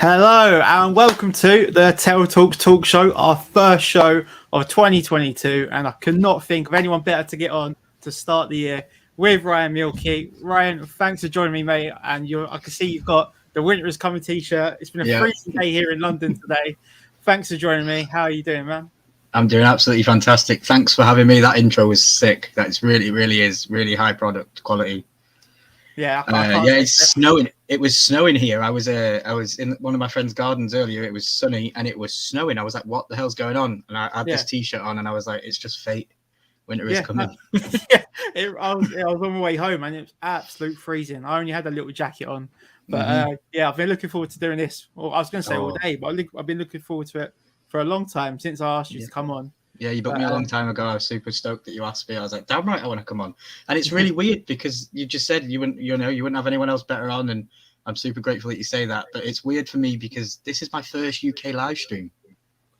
Hello and welcome to the Tell Talks Talk Show, our first show of 2022, and I could not think of anyone better to get on to start the year with Ryan Milky. Ryan, thanks for joining me, mate. And I can see you've got the Winter is Coming t-shirt. It's been a freezing day here in London today. Thanks for joining me. How are you doing, man? I'm doing absolutely fantastic. Thanks for having me. That intro was sick. That's really is really high product quality. Yeah, it's snowing. It was snowing here. I was in one of my friend's gardens earlier. It was sunny and it was snowing. I was like, "What the hell's going on?" And I had this t-shirt on, and I was like, "It's just fate. Winter is coming." I was on my way home, and it was absolute freezing. I only had a little jacket on, but I've been looking forward to doing this. Well, I was going to say all day, but I've been looking forward to it for a long time since I asked you to come on. Yeah, you booked me a long time ago. I was super stoked that you asked me. I was like, damn right, I want to come on. And it's really weird because you just said you wouldn't have anyone else better on, and I'm super grateful that you say that. But it's weird for me because this is my first UK live stream.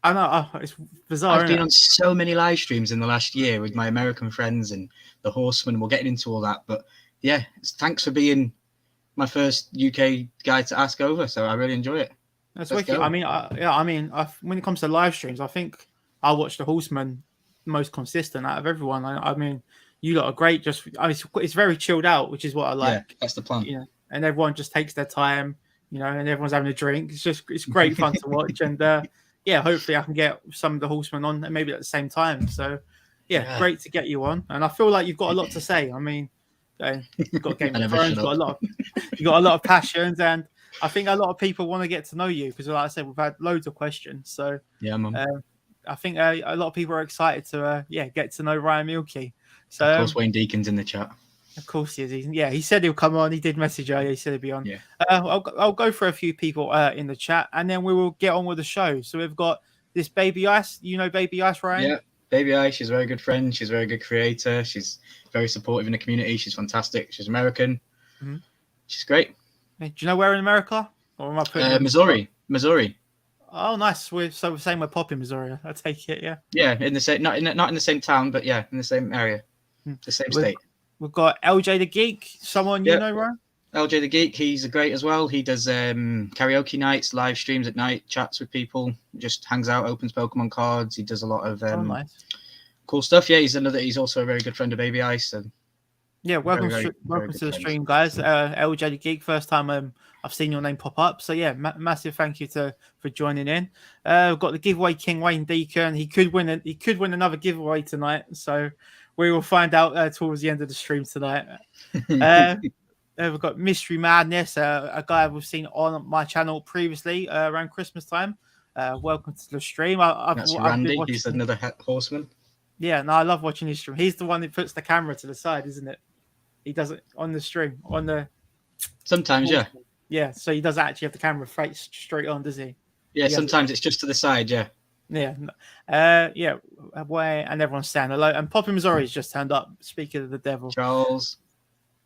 I know, it's bizarre. I've been on so many live streams in the last year with my American friends and the Horsemen. We're getting into all that, but yeah, thanks for being my first UK guy to ask over. So I really enjoy it. That's wicked. I mean, when it comes to live streams, I think I watch the Horsemen most consistent out of everyone. I mean, you lot are great. It's very chilled out, which is what I like. Yeah, that's the plan. You know, and everyone just takes their time, and everyone's having a drink. It's great fun to watch. And hopefully I can get some of the Horsemen on maybe at the same time. So great to get you on. And I feel like you've got a lot to say. I mean, you've got Game of Thrones, you've got a lot of passions, and I think a lot of people want to get to know you because, like I said, we've had loads of questions. So yeah, man. I think a lot of people are excited to get to know Ryan Milky. So of course, Wayne Deacon's in the chat. Of course he is. He said he'll come on. He did message earlier. He said he'd be on. Yeah. I'll go for a few people in the chat, and then we will get on with the show. So we've got this Baby Ice. You know Baby Ice, Ryan? Yeah, Baby Ice. She's a very good friend. She's a very good creator. She's very supportive in the community. She's fantastic. She's American. Mm-hmm. She's great. Do you know where in America? Or am I putting Missouri. Oh, nice. We're saying we're Pop in Missouri. I take it, yeah. Yeah, in the same, not in the same town, but yeah, in the same area, the same state. We've got LJ the Geek. Someone you know, Ryan? LJ the Geek. He's great as well. He does karaoke nights, live streams at night, chats with people, just hangs out, opens Pokemon cards. He does a lot of nice. Cool stuff. Yeah, he's also a very good friend of Baby Ice. And yeah, welcome to the stream, guys. LJ the Geek, first time I've seen your name pop up. So yeah, massive thank you for joining in. We've got the giveaway king, Wayne Deacon. He could win another giveaway tonight. So we will find out towards the end of the stream tonight. We've got Mystery Madness, a guy we've seen on my channel previously around Christmas time. Welcome to the stream. That's Randy. He's another Horseman. Yeah, no, I love watching his stream. He's the one who puts the camera to the side, isn't it? He does it on the stream. Sometimes, yeah. Yeah, so he does actually have the camera face straight on, does he? Yeah, sometimes it's just to the side, yeah. Yeah. And everyone's saying hello. And Poppy Missouri's just turned up, speaking of the devil. Charles.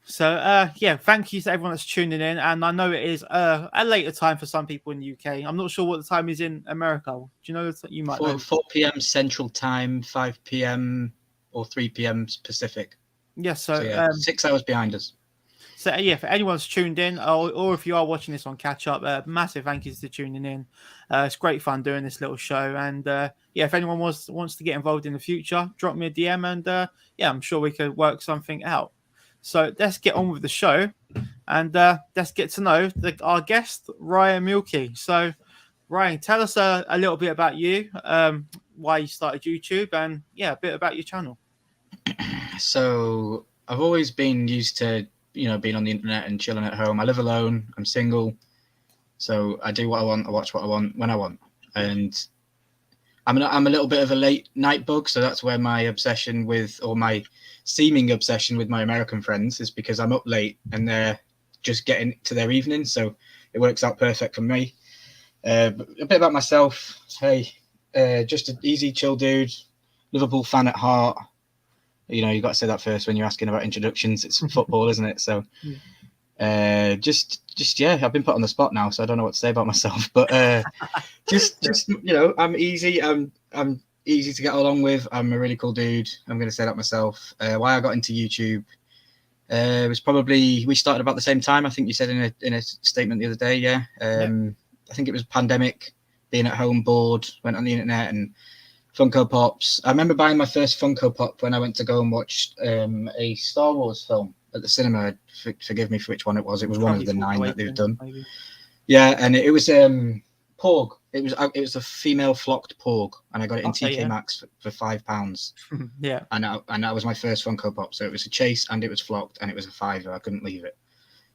So, thank you to everyone that's tuning in. And I know it is a later time for some people in the UK. I'm not sure what the time is in America. Do you know that you might know? 4 p.m. Central Time, 5 p.m. or 3 p.m. Pacific. Yeah, so 6 hours behind us. So, if anyone's tuned in or if you are watching this on catch up, massive thank yous to tuning in. It's great fun doing this little show. And if anyone wants to get involved in the future, drop me a DM and I'm sure we could work something out. So let's get on with the show and let's get to know our guest, Ryan Milky. So, Ryan, tell us a little bit about you, why you started YouTube, and a bit about your channel. So I've always been used to being on the internet and chilling at home. I live alone. I'm single. So I do what I want. I watch what I want when I want. And I'm a little bit of a late night bug. So that's where my my seeming obsession with my American friends is, because I'm up late and they're just getting to their evening. So it works out perfect for me. A bit about myself. Hey, just an easy, chill dude, Liverpool fan at heart. You got to say that first when you're asking about introductions. It's football, isn't it? So, I've been put on the spot now, so I don't know what to say about myself. But I'm easy. I'm easy to get along with. I'm a really cool dude. I'm going to say that myself. Why I got into YouTube was probably we started about the same time. I think you said in a statement the other day. Yeah. I think it was pandemic, being at home bored, went on the internet and Funko Pops. I remember buying my first Funko Pop when I went to go and watch a Star Wars film at the cinema. Forgive me for which one it was. It was one of the 9 that they've done. Maybe. Yeah, and it was Porg. It was a female flocked Porg, and I got it in TK Maxx for £5. Yeah, and that was my first Funko Pop. So it was a chase, and it was flocked, and it was a £5. I couldn't leave it.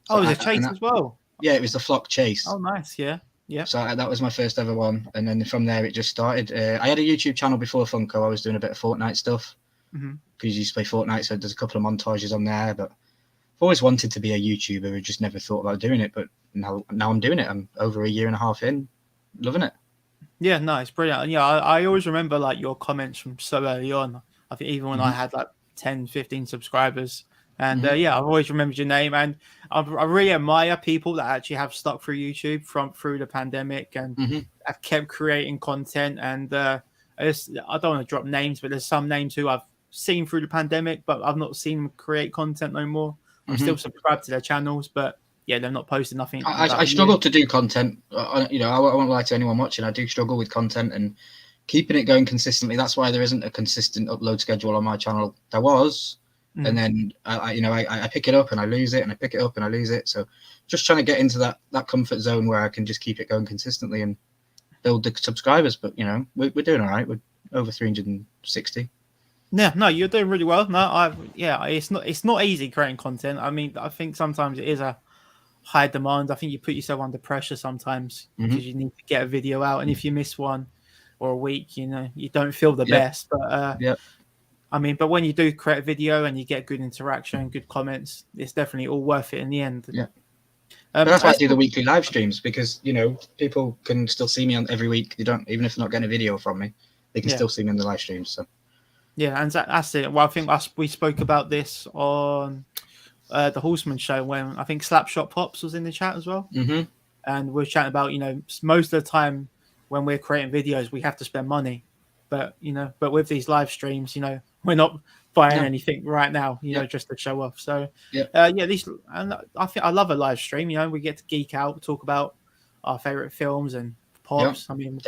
So it was a chase as well. Yeah, it was the flock chase. Oh, nice. Yeah. Yeah. So that was my first ever one, and then from there it just started. I had a YouTube channel before Funko. I was doing a bit of Fortnite stuff because you used to play Fortnite, so there's a couple of montages on there. But I've always wanted to be a YouTuber. I just never thought about doing it. But now I'm doing it. I'm over a year and a half in, loving it. Yeah, nice, brilliant. Yeah, I always remember like your comments from so early on. I think even when I had like 10, 15 subscribers. And yeah, I've always remembered your name, and I really admire people that actually have stuck through YouTube through the pandemic and have kept creating content. And I don't want to drop names, but there's some names who I've seen through the pandemic, but I've not seen them create content no more. I'm still subscribed to their channels, but yeah, they're not posting nothing. I struggle to do content. I won't lie to anyone watching. I do struggle with content and keeping it going consistently. That's why there isn't a consistent upload schedule on my channel. There was. And then I pick it up and I lose it, and I pick it up and I lose it. So just trying to get into that comfort zone where I can just keep it going consistently and build the subscribers. But we're doing all right. We're over 360. Yeah, no, you're doing really well. No, it's not easy creating content. I mean, I think sometimes it is a high demand. I think you put yourself under pressure sometimes because you need to get a video out, and if you miss one or a week, you don't feel the best. But I mean, but when you do create a video and you get good interaction, good comments, it's definitely all worth it in the end. Yeah. But that's why I do the weekly live streams, because, people can still see me on every week. They don't, even if they're not getting a video from me, they can still see me on the live streams. So. Yeah, and that's it. Well, I think we spoke about this on the Horseman show when I think Slapshot Pops was in the chat as well. And we were chatting about, most of the time when we're creating videos, we have to spend money. But, but with these live streams, we're not buying anything right now, just to show off. So, and I think I love a live stream. We get to geek out, talk about our favorite films and pops. I mean,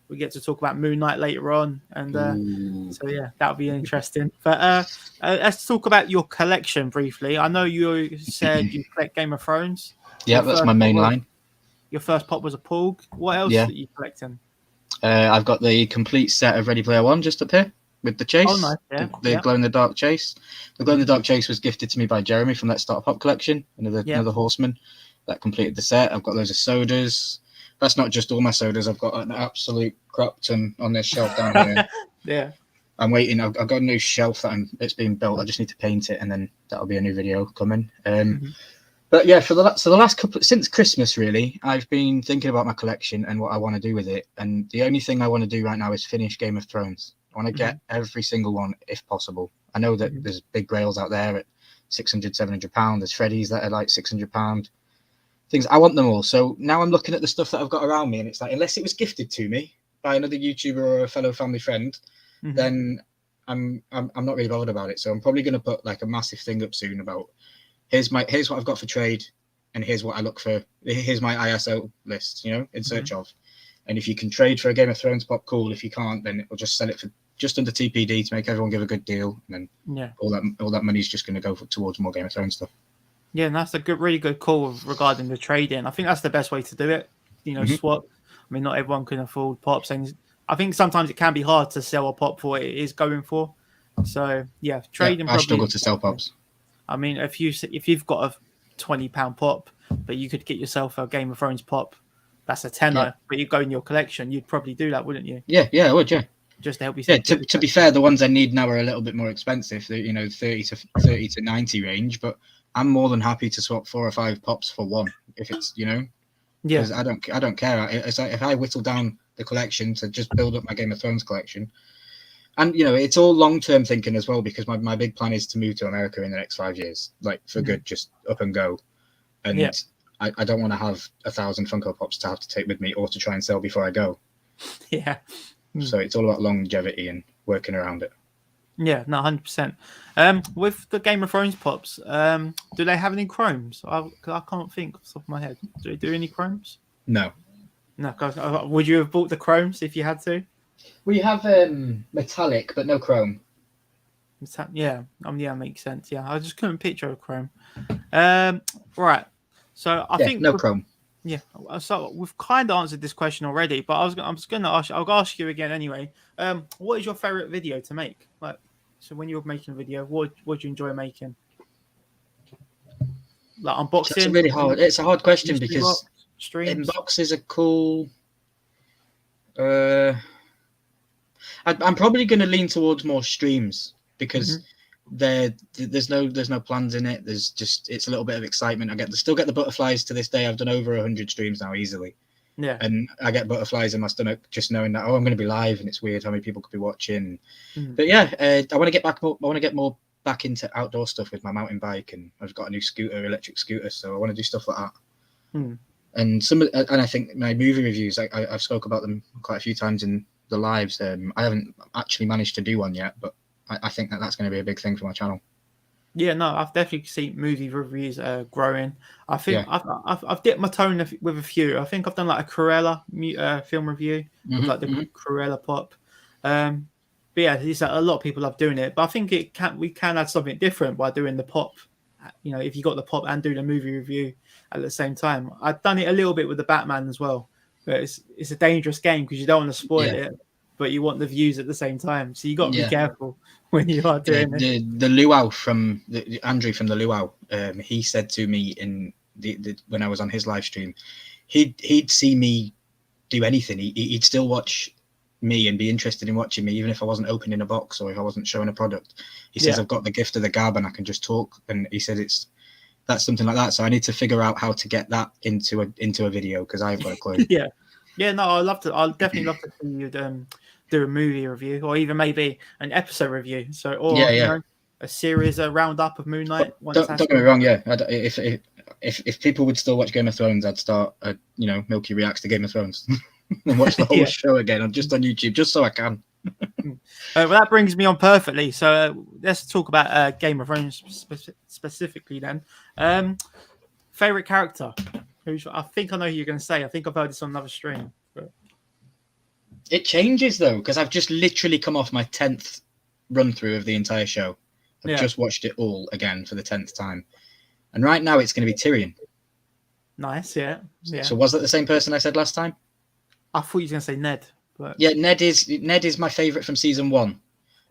we get to talk about Moon Knight later on, and so yeah, that'll be interesting. But let's talk about your collection briefly. I know you said you collect Game of Thrones. Yeah, that's my main line. Your first pop was a Porg. What else are you collecting? I've got the complete set of Ready Player One just up here with the chase. Oh, nice. Yeah. The glow-in-the-dark chase. The glow-in-the-dark chase was gifted to me by Jeremy from Let's Start a Pop Collection, another horseman that completed the set. I've got loads of sodas. That's not just all my sodas. I've got an absolute crop ton on this shelf down here. Yeah. I'm waiting. I've got a new shelf it's being built. I just need to paint it, and then that'll be a new video coming. But yeah, for the last since Christmas, really, I've been thinking about my collection and what I want to do with it. And the only thing I want to do right now is finish Game of Thrones. I want to get every single one if possible. I know that there's big grails out there at £600-700. There's Freddy's that are like £600. Things I want them all. So now I'm looking at the stuff that I've got around me, and it's like, unless it was gifted to me by another YouTuber or a fellow family friend, then I'm not really bothered about it. So I'm probably going to put like a massive thing up soon about here's what I've got for trade, and here's what I look for. Here's my ISO list, in search of. And if you can trade for a Game of Thrones pop, cool. If you can't, then we'll just sell it for just under TPD to make everyone give a good deal, and then all that money's just going to go towards more Game of Thrones stuff. Yeah, and that's a really good call regarding the trading. I think that's the best way to do it. Swap. I mean, not everyone can afford pops, and I think sometimes it can be hard to sell a pop for what it is going for. So yeah, trading. I struggle to sell pops. I mean, if you've got a £20 pop, but you could get yourself a Game of Thrones pop, that's a tenner. But you go in your collection, you'd probably do that, wouldn't you? Yeah, I would. Yeah, just to help you. Yeah, to be fair, the ones I need now are a little bit more expensive. 30 to 90 range, but I'm more than happy to swap 4 or 5 pops for one if it's Yeah, I don't care. It's like if I whittle down the collection to just build up my Game of Thrones collection. And, it's all long-term thinking as well, because my big plan is to move to America in the next 5 years, like for good, just up and go. And I don't want to have 1,000 Funko Pops to have to take with me or to try and sell before I go. Yeah. So it's all about longevity and working around it. Yeah, no, 100%. With the Game of Thrones Pops, do they have any chromes? I can't think off the top of my head. Do they do any chromes? No. No, would you have bought the chromes if you had to? We have metallic, but no chrome. Yeah, yeah, makes sense. Yeah, I just couldn't picture a chrome. Right. So I think no chrome. Yeah, so we've kind of answered this question already, but I'm just going to ask. I'll ask you again anyway. What is your favorite video to make? Like, so when you're making a video, what do you enjoy making? Like unboxing. That's a really hard. It's a hard question because streams. Unboxes are cool. I'm probably going to lean towards more streams because there's no plans in it. There's just it's a little bit of excitement. I still get the butterflies to this day. I've done over 100 streams now easily. Yeah, and I get butterflies in my stomach just knowing that I'm going to be live, and it's weird how many people could be watching. But yeah, I want to get back. I want to get more back into outdoor stuff with my mountain bike, and I've got a new electric scooter, so I want to do stuff like that. And I think my movie reviews, I've spoke about them quite a few times in the lives. I haven't actually managed to do one yet, but I think that's going to be a big thing for my channel. Yeah, no, I've definitely seen movie reviews growing. I think I've dipped my toe with a few. I think I've done like a Cruella film review with like the Cruella pop. But yeah, a lot of people love doing it. But I think we can add something different by doing the pop. You know, if you got the pop and do the movie review at the same time. I've done it a little bit with the Batman as well. But it's a dangerous game because you don't want to spoil it, but you want the views at the same time. So you got to be careful when you are doing it. The luau from Andrew from the luau, he said to me in when I was on his live stream, he'd see me do anything. He'd still watch me and be interested in watching me, even if I wasn't opening a box or if I wasn't showing a product. He says I've got the gift of the gab and I can just talk. And he said that's something like that. So I need to figure out how to get that into a video because I've got a clue. Yeah. No, I'll definitely love to see you do a movie review or even maybe an episode review. So you know, a series, a roundup of Moon Knight. Don't get me wrong. Yeah, if people would still watch Game of Thrones, I'd start Milky reacts to Game of Thrones and watch the whole show again, just on YouTube, just so I can. Well, that brings me on perfectly. So let's talk about Game of Thrones specifically then. Favorite character? I think I know who you're going to say. I think I've heard this on another stream. But... It changes though, because I've just literally come off my 10th run through of the entire show. I've just watched it all again for the 10th time, and right now it's going to be Tyrion. Nice, yeah. So was that the same person I said last time? I thought you were going to say Ned. But... Yeah, Ned is my favorite from season 1.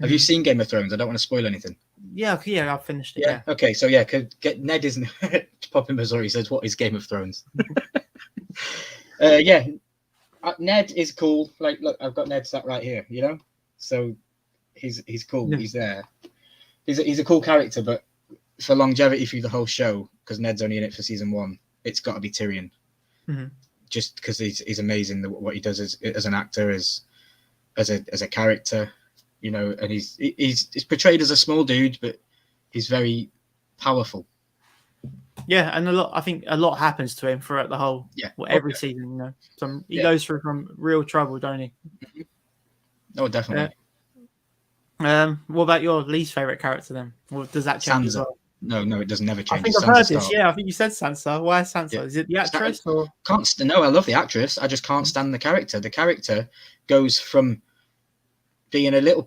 Have you seen Game of Thrones? I don't want to spoil anything. Yeah, I've finished it. Yeah. Okay, so Ned isn't. Pop in Missouri says, "What is Game of Thrones?" Ned is cool. Like, look, I've got Ned sat right here. You know, so he's cool. Yeah. He's there. He's a cool character, but for longevity through the whole show, because Ned's only in it for season 1, it's got to be Tyrion. Just because he's amazing what he does as an actor, as a character. You know, and he's portrayed as a small dude, but he's very powerful. Yeah, and I think a lot happens to him throughout the whole every season. You know, he goes through some real trouble, don't he? Oh, definitely. What about your least favorite character then? Or does that change as well? No, it does never change. I think I've heard this. Yeah, I think you said Sansa. Why Sansa? Yeah. Is it the actress or? No, I love the actress. I just can't stand the character. The character goes from being a little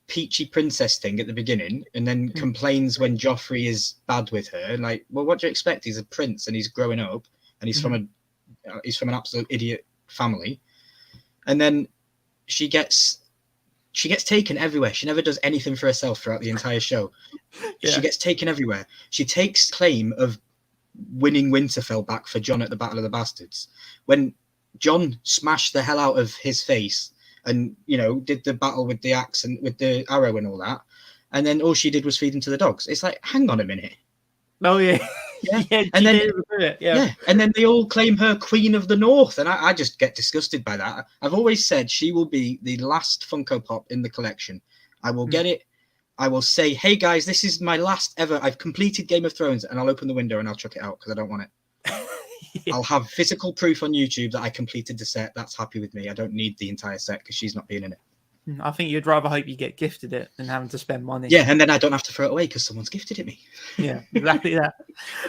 peachy princess thing at the beginning, and then complains when Joffrey is bad with her. Like, well, what do you expect? He's a prince and he's growing up, and he's from an absolute idiot family, and then she gets taken everywhere. She never does anything for herself throughout the entire show. She gets taken everywhere. She takes claim of winning Winterfell back for Jon at the Battle of the Bastards, when Jon smashed the hell out of his face and, you know, did the battle with the axe and with the arrow and all that. And then all she did was feed him to the dogs. It's like, hang on a minute. Oh, yeah. And then they all claim her Queen of the North. And I just get disgusted by that. I've always said she will be the last Funko Pop in the collection. I will get it. I will say, hey, guys, this is my last ever. I've completed Game of Thrones, and I'll open the window and I'll chuck it out because I don't want it. I'll have physical proof on YouTube that I completed the set. That's happy with me. I don't need the entire set because she's not being in it. I think you'd rather hope you get gifted it than having to spend money. Yeah, and then I don't have to throw it away because someone's gifted it me. Yeah, exactly that.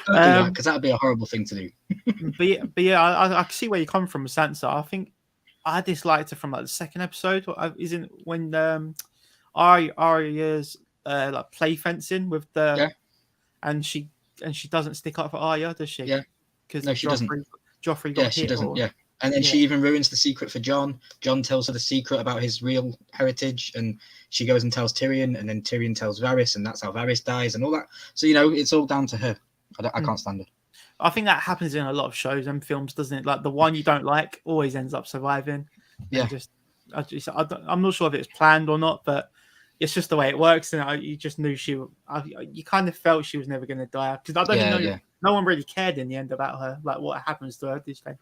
Don't do that, because that would be a horrible thing to do. but yeah, I can see where you come from with Sansa. I think I disliked her from like the second episode. Isn't when Arya's like play fencing with the and she doesn't stick up for Arya, does she? Yeah. Because No, she doesn't. Joffrey got hit. She doesn't. Yeah. And then she even ruins the secret for Jon. Jon tells her the secret about his real heritage, and she goes and tells Tyrion, and then Tyrion tells Varys, and that's how Varys dies, and all that. So it's all down to her. I can't stand it. I think that happens in a lot of shows and films, doesn't it? Like the one you don't like always ends up surviving. Yeah. I'm not sure if it's planned or not, but it's just the way it works. And you just knew you kind of felt she was never going to die, because I don't even know. Yeah. No one really cared in the end about her, like what happens to her this day.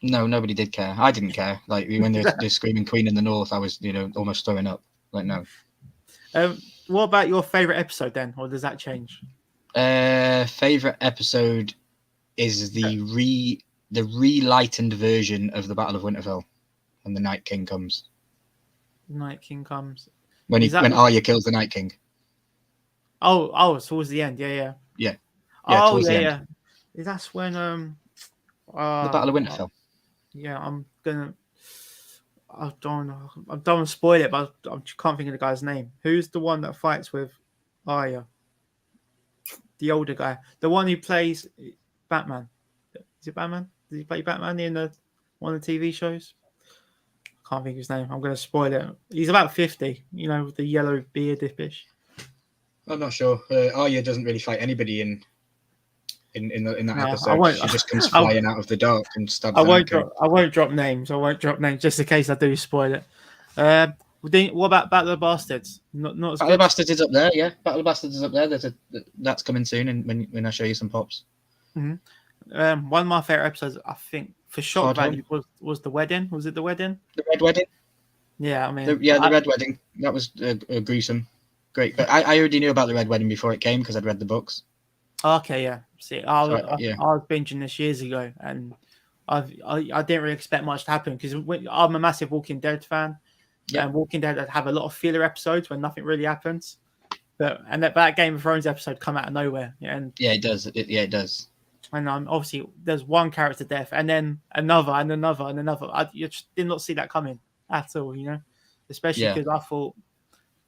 No, nobody did care. I didn't care. Like when they're screaming Queen in the North, I was, almost throwing up. Like, no. What about your favorite episode then, or does that change? Favorite episode is the relightened version of the Battle of Winterfell, when the Night King comes. Night King comes when Arya kills the Night King. Oh, towards the end, yeah. Oh, yeah. That's when the Battle of Winterfell. Yeah, I don't want to spoil it, but I can't think of the guy's name. Who's the one that fights with Arya? The older guy, the one who plays Batman. Is it Batman? Does he play Batman in one of the TV shows? I can't think of his name. I'm going to spoil it. He's about 50, with the yellow beard-ish. I'm not sure. Arya doesn't really fight anybody in that episode. She just comes flying out of the dark and stabs. I won't drop names. Just in case I do spoil it. What about Battle of the Bastards? Not as Battle of the Bastards is up there. Yeah, Battle of the Bastards is up there. That's coming soon, and when I show you some pops. Mm-hmm. One of my favorite episodes, I think, for shock value was the wedding. Was it the wedding? The Red Wedding. Yeah, I mean, the Red Wedding. That was gruesome. Great, but I already knew about the Red Wedding before it came because I'd read the books. Okay, yeah. See, I was binging this years ago, and I didn't really expect much to happen because I'm a massive Walking Dead fan. Yeah, and Walking Dead have a lot of filler episodes where nothing really happens. That Game of Thrones episode come out of nowhere. It does. It does. And obviously there's one character death, and then another, and another, and another. You just did not see that coming at all, Especially because I thought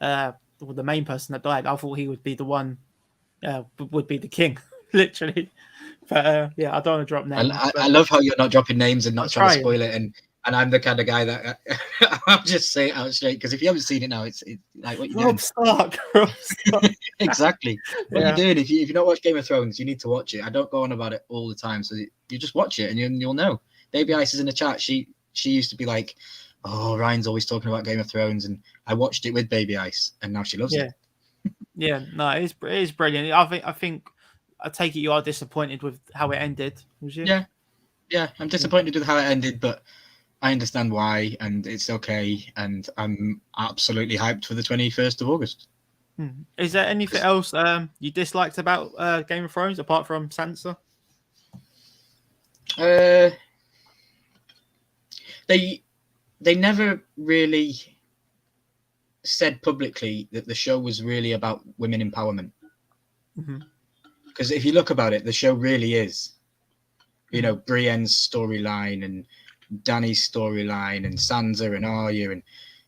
the main person that died, I thought he would be the one, would be the king, literally. But I don't want to drop names. I love how you're not dropping names and not trying to spoil it, and I'm the kind of guy that I'll just say it out straight, because if you haven't seen it now, it's like what you're Rob Stark. Exactly. What you're doing, if you don't watch Game of Thrones, you need to watch it. I don't go on about it all the time, so you just watch it and you'll know. Baby Ice is in the chat. She used to be like, "Oh, Ryan's always talking about Game of Thrones," and I watched it with Baby Ice, and now she loves it. Yeah, no, it is brilliant. I think I take it you are disappointed with how it ended, was you? Yeah, I'm disappointed with how it ended, but I understand why, and it's okay, and I'm absolutely hyped for the 21st of August. Is there anything else you disliked about Game of Thrones apart from Sansa? They never really said publicly that the show was really about women empowerment. Because if you look about it, the show really is, Brienne's storyline and Dany's storyline and Sansa and Arya, and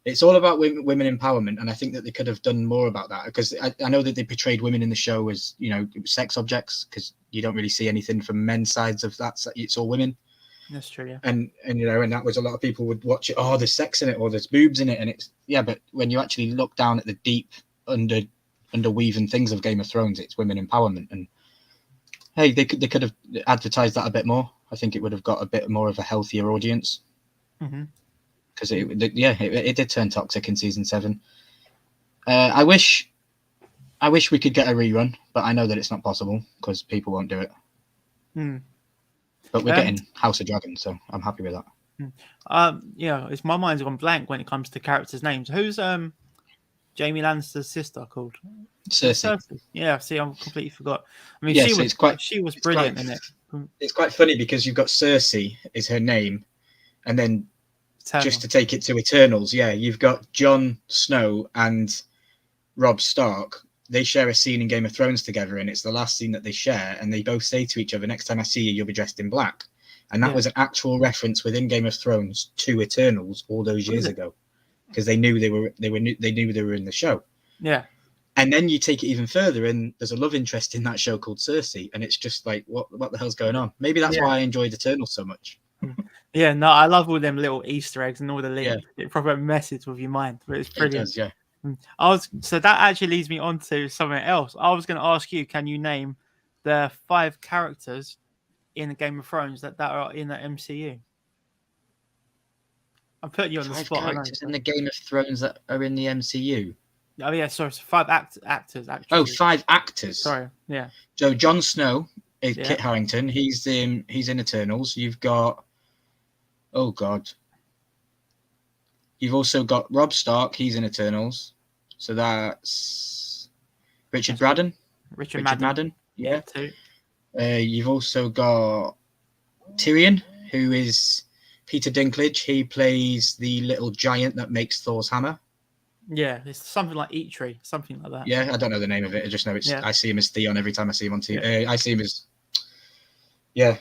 it's all about women empowerment. And I think that they could have done more about that, because I know that they portrayed women in the show as sex objects, because you don't really see anything from men's sides of that. It's all women. That's true, yeah. And that was, a lot of people would watch it. Oh, there's sex in it, or there's boobs in it, and it's but when you actually look down at the deep underweaving things of Game of Thrones, it's women empowerment. And hey, they could have advertised that a bit more. I think it would have got a bit more of a healthier audience. Because it did turn toxic in season 7. I wish we could get a rerun, but I know that it's not possible because people won't do it. But we're getting House of Dragons, so I'm happy with that. It's my mind's gone blank when it comes to characters' names. Who's Jamie Lannister's sister called? Cersei. Yeah, see, I completely forgot. I mean, she was brilliant in it. It's quite funny because you've got Cersei is her name, and then just to take it to Eternals, yeah, you've got Jon Snow and Robb Stark. They share a scene in Game of Thrones together, and it's the last scene that they share, and they both say to each other, next time I see you, you'll be dressed in black. And that was an actual reference within Game of Thrones to Eternals all those years ago, because they knew they were in the show. Yeah. And then you take it even further, and there's a love interest in that show called Cersei, and it's just like, what the hell's going on? Maybe that's why I enjoyed Eternals so much. Yeah, no, I love all them little Easter eggs and all the links. It probably messes with your mind, but it's brilliant. It does, yeah. So that actually leads me on to something else. I was going to ask you, can you name the 5 characters in the Game of Thrones that are in the MCU? I'm putting you on the spot. 5 characters in the Game of Thrones that are in the MCU. Oh yeah, sorry, 5 actors actually. Oh, 5 actors. Sorry, yeah. So Jon Snow is Kit Harington. He's in Eternals. You've got, oh god, you've also got Robb Stark. He's in Eternals. So that's Richard Madden. Richard Madden. Yeah. Too. You've also got Tyrion, who is Peter Dinklage. He plays the little giant that makes Thor's hammer. Yeah, it's something like Eatry, something like that. Yeah, I don't know the name of it. I just know it's. Yeah. I see him as Theon every time I see him on TV. Yeah. I see him as. Yeah,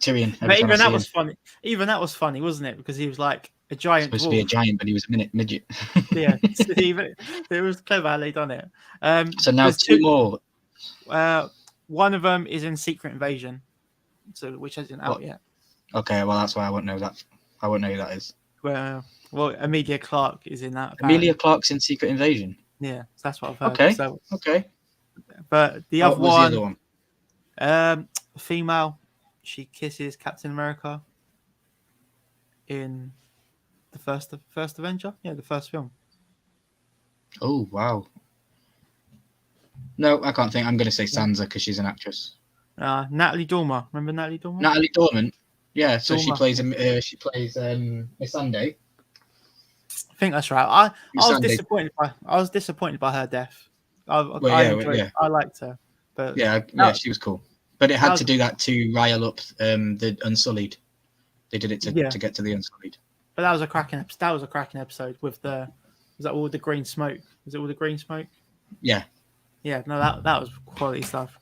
Tyrion. But even that was funny. Even that was funny, wasn't it? Because he was like a giant. Supposed to be a giant, but he was a midget. Yeah, it was clever how they done it. So now 2 more. One of them is in Secret Invasion, so which isn't out yet. Okay, well that's why I won't know that. I won't know who that is. Well, Emilia Clarke is in that. Apparently. Emilia Clarke's in Secret Invasion. Yeah, that's what I've heard. Okay. So, okay. But the other was one, the other one? Female, she kisses Captain America in the first Avenger. Yeah, the first film. Oh wow. No, I can't think. I'm going to say Sansa because she's an actress. Natalie Dormer. Remember Natalie Dormer? Natalie Dormer. Yeah, so Dormer. She plays Miss Sunday. I think that's right. I was disappointed by her death. I liked her, but she was cool. But it had to do that to rile up the Unsullied. They did it to get to the Unsullied. But that was a cracking episode with was that all the green smoke? Was it all the green smoke? Yeah. Yeah, no, that was quality stuff.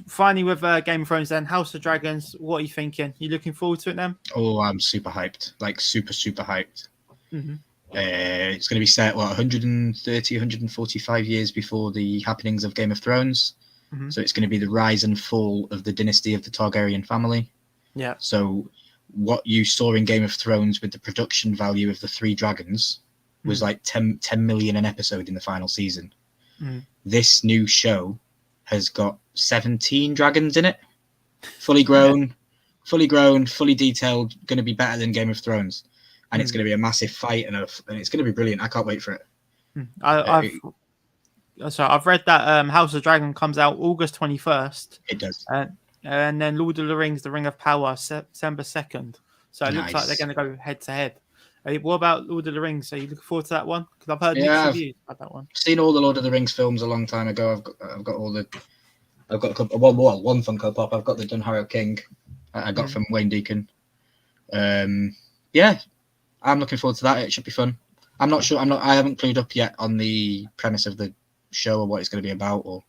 Finally, with Game of Thrones, then House of Dragons. What are you thinking? You looking forward to it then? Oh, I'm super hyped. Like super hyped. Mm-hmm. It's going to be set 130, 145 years before the happenings of Game of Thrones. Mm-hmm. So it's going to be the rise and fall of the dynasty of the Targaryen family. Yeah. So what you saw in Game of Thrones with the production value of the 3 dragons was like 10 million an episode in the final season. Mm. This new show has got 17 dragons in it, fully grown, fully detailed, going to be better than Game of Thrones, and it's going to be a massive fight and it's going to be brilliant. I can't wait for it. I've read that House of Dragon comes out August 21st. It does, and then Lord of the Rings: The Ring of Power September 2nd. So it looks like they're going to go head to head. What about Lord of the Rings? Are you looking forward to that one? Because I've heard mixed reviews about that one. I've seen all the Lord of the Rings films a long time ago. I've got a couple, one Funko Pop. I've got the Dunharrow King. I got from Wayne Deacon. Yeah, I'm looking forward to that. It should be fun. I'm not sure. I haven't clued up yet on the premise of the show or what it's going to be about. Or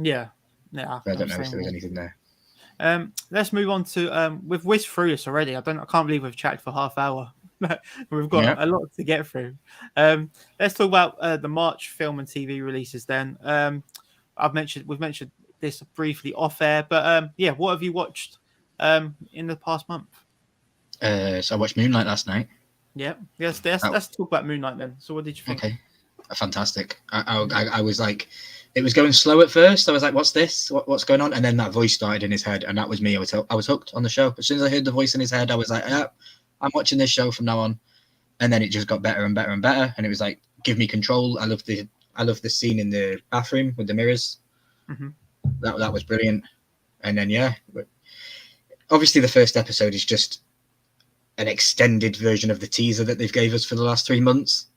yeah. I don't know if there's anything there. Let's move on to we've whizzed through this already. I can't believe we've chatted for half hour. We've got a lot to get through. Let's talk about the March film and TV releases then. We've mentioned this briefly off air, but what have you watched in the past month? So I watched Moonlight last night. Yeah, yes. Let's talk about Moonlight then. So what did you think? Okay, fantastic. I was like, it was going slow at first. I was like, what's this? What's going on? And then that voice started in his head, and that was me. I was hooked on the show. As soon as I heard the voice in his head, I was like, yeah, I'm watching this show from now on. And then it just got better and better and better. And it was like, give me control. I love the scene in the bathroom with the mirrors. Mm-hmm. That was brilliant. And then obviously the first episode is just an extended version of the teaser that they've gave us for the last 3 months.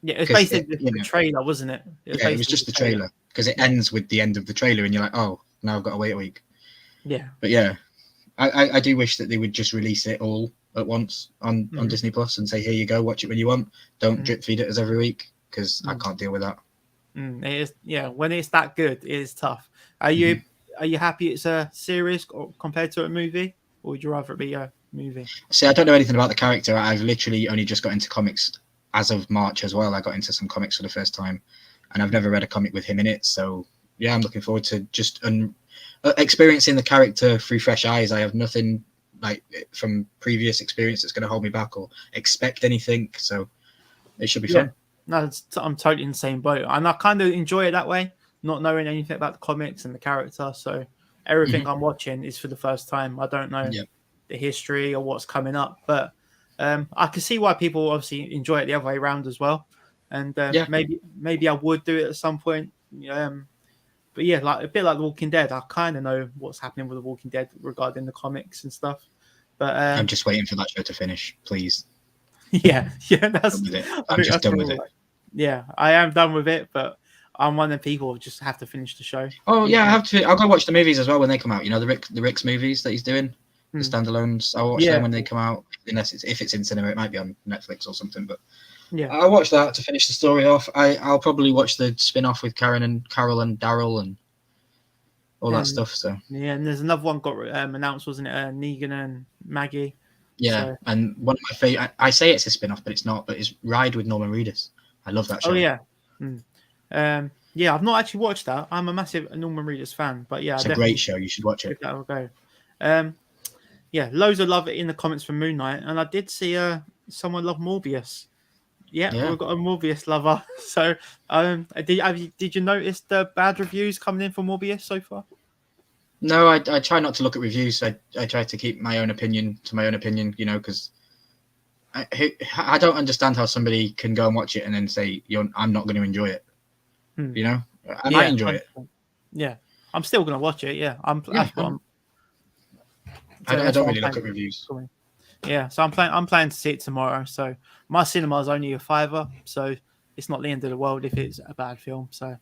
Yeah, it's basically the trailer, wasn't it? It was just the trailer because it ends with the end of the trailer, and you're like, oh, now I've got to wait a week. Yeah. But yeah, I do wish that they would just release it all at once on Disney Plus and say, here you go, watch it when you want. Don't drip feed it us every week, because I can't deal with that. It is, when it's that good, it is tough. Are you happy it's a series compared to a movie, or would you rather it be a movie? See, I don't know anything about the character. I've literally only just got into comics as of March as well. I got into some comics for the first time, and I've never read a comic with him in it. So yeah, I'm looking forward to just experiencing the character through fresh eyes. I have nothing like from previous experience that's going to hold me back or expect anything. So it should be fun. No, I'm totally in the same boat, and I kind of enjoy it that way, not knowing anything about the comics and the character. So everything I'm watching is for the first time. I don't know the history or what's coming up, but I can see why people obviously enjoy it the other way around as well. And maybe I would do it at some point. But yeah, like a bit like The Walking Dead, I kind of know what's happening with The Walking Dead regarding the comics and stuff. But I'm just waiting for that show to finish, please. That's. I'm just done with it. Yeah, I am done with it, but I'm one of the people who just have to finish the show. Oh yeah, I have to. I'll go watch the movies as well when they come out. You know, the Rick's movies that he's doing, the standalones. I'll watch them when they come out. Unless if it's in cinema, it might be on Netflix or something. But I'll watch that to finish the story off. I'll probably watch the spin-off with Carol and Daryl and all that stuff. So and there's another one got announced, wasn't it? Negan and Maggie. Yeah, so. And one of my favorite. I say it's a spin-off, but it's not. But it's Ride with Norman Reedus. I love that show. Oh yeah. I've not actually watched that. I'm a massive Norman Reedus fan, but it's a great show. You should watch it. That will go. Loads of love in the comments for Moon Knight, and I did see someone love Morbius. Yeah, we've got a Morbius lover. So, did you notice the bad reviews coming in for Morbius so far? No, I try not to look at reviews. I try to keep my own opinion to my own opinion. You know, because I don't understand how somebody can go and watch it and then say, I'm not going to enjoy it. You know, I might enjoy it. Yeah, I'm still going to watch it. Yeah, I don't really look at reviews. Yeah, so I'm planning to see it tomorrow. So my cinema is only a $5, so it's not the end of the world if it's a bad film. So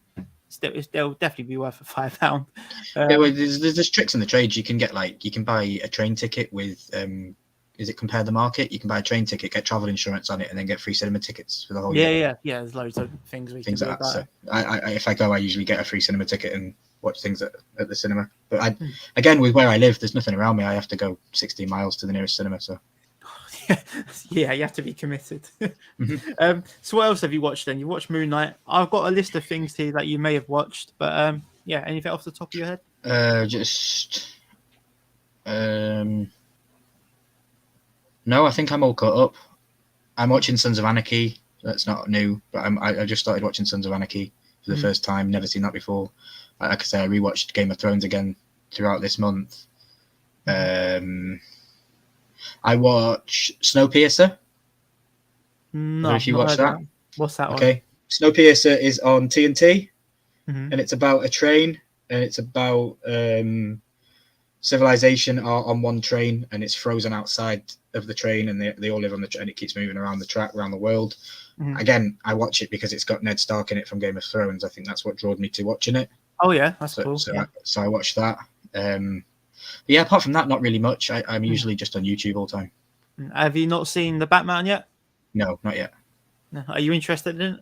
it'll definitely be worth a £5. There's tricks in the trade. You can get you can buy a train ticket with is it Compare the Market? You can buy a train ticket, get travel insurance on it, and then get free cinema tickets for the whole year. Yeah. There's loads of things we things can like do. That. So if I go, I usually get a free cinema ticket and watch things at the cinema. But again, with where I live, there's nothing around me. I have to go 16 miles to the nearest cinema. So you have to be committed. So what else have you watched then? You watched Moon Knight. I've got a list of things here that you may have watched, but anything off the top of your head? No, I think I'm all caught up. I'm watching Sons of Anarchy. That's not new, but I just started watching Sons of Anarchy for the first time. Never seen that before. Like I say, I rewatched Game of Thrones again throughout this month. I watched Snowpiercer. No, if you watched that. What's that one? Okay, Snowpiercer is on TNT, and it's about a train, and it's about civilization are on one train, and it's frozen outside of the train, and they all live on the train. It keeps moving around the track around the world. Again, I watch it because it's got Ned Stark in it from Game of Thrones. I think that's what drew me to watching it. Oh yeah, that's cool. So I watched that. But apart from that, not really much. I'm usually just on YouTube all the time. Have you not seen the Batman yet? No, not yet. No. Are you interested in it?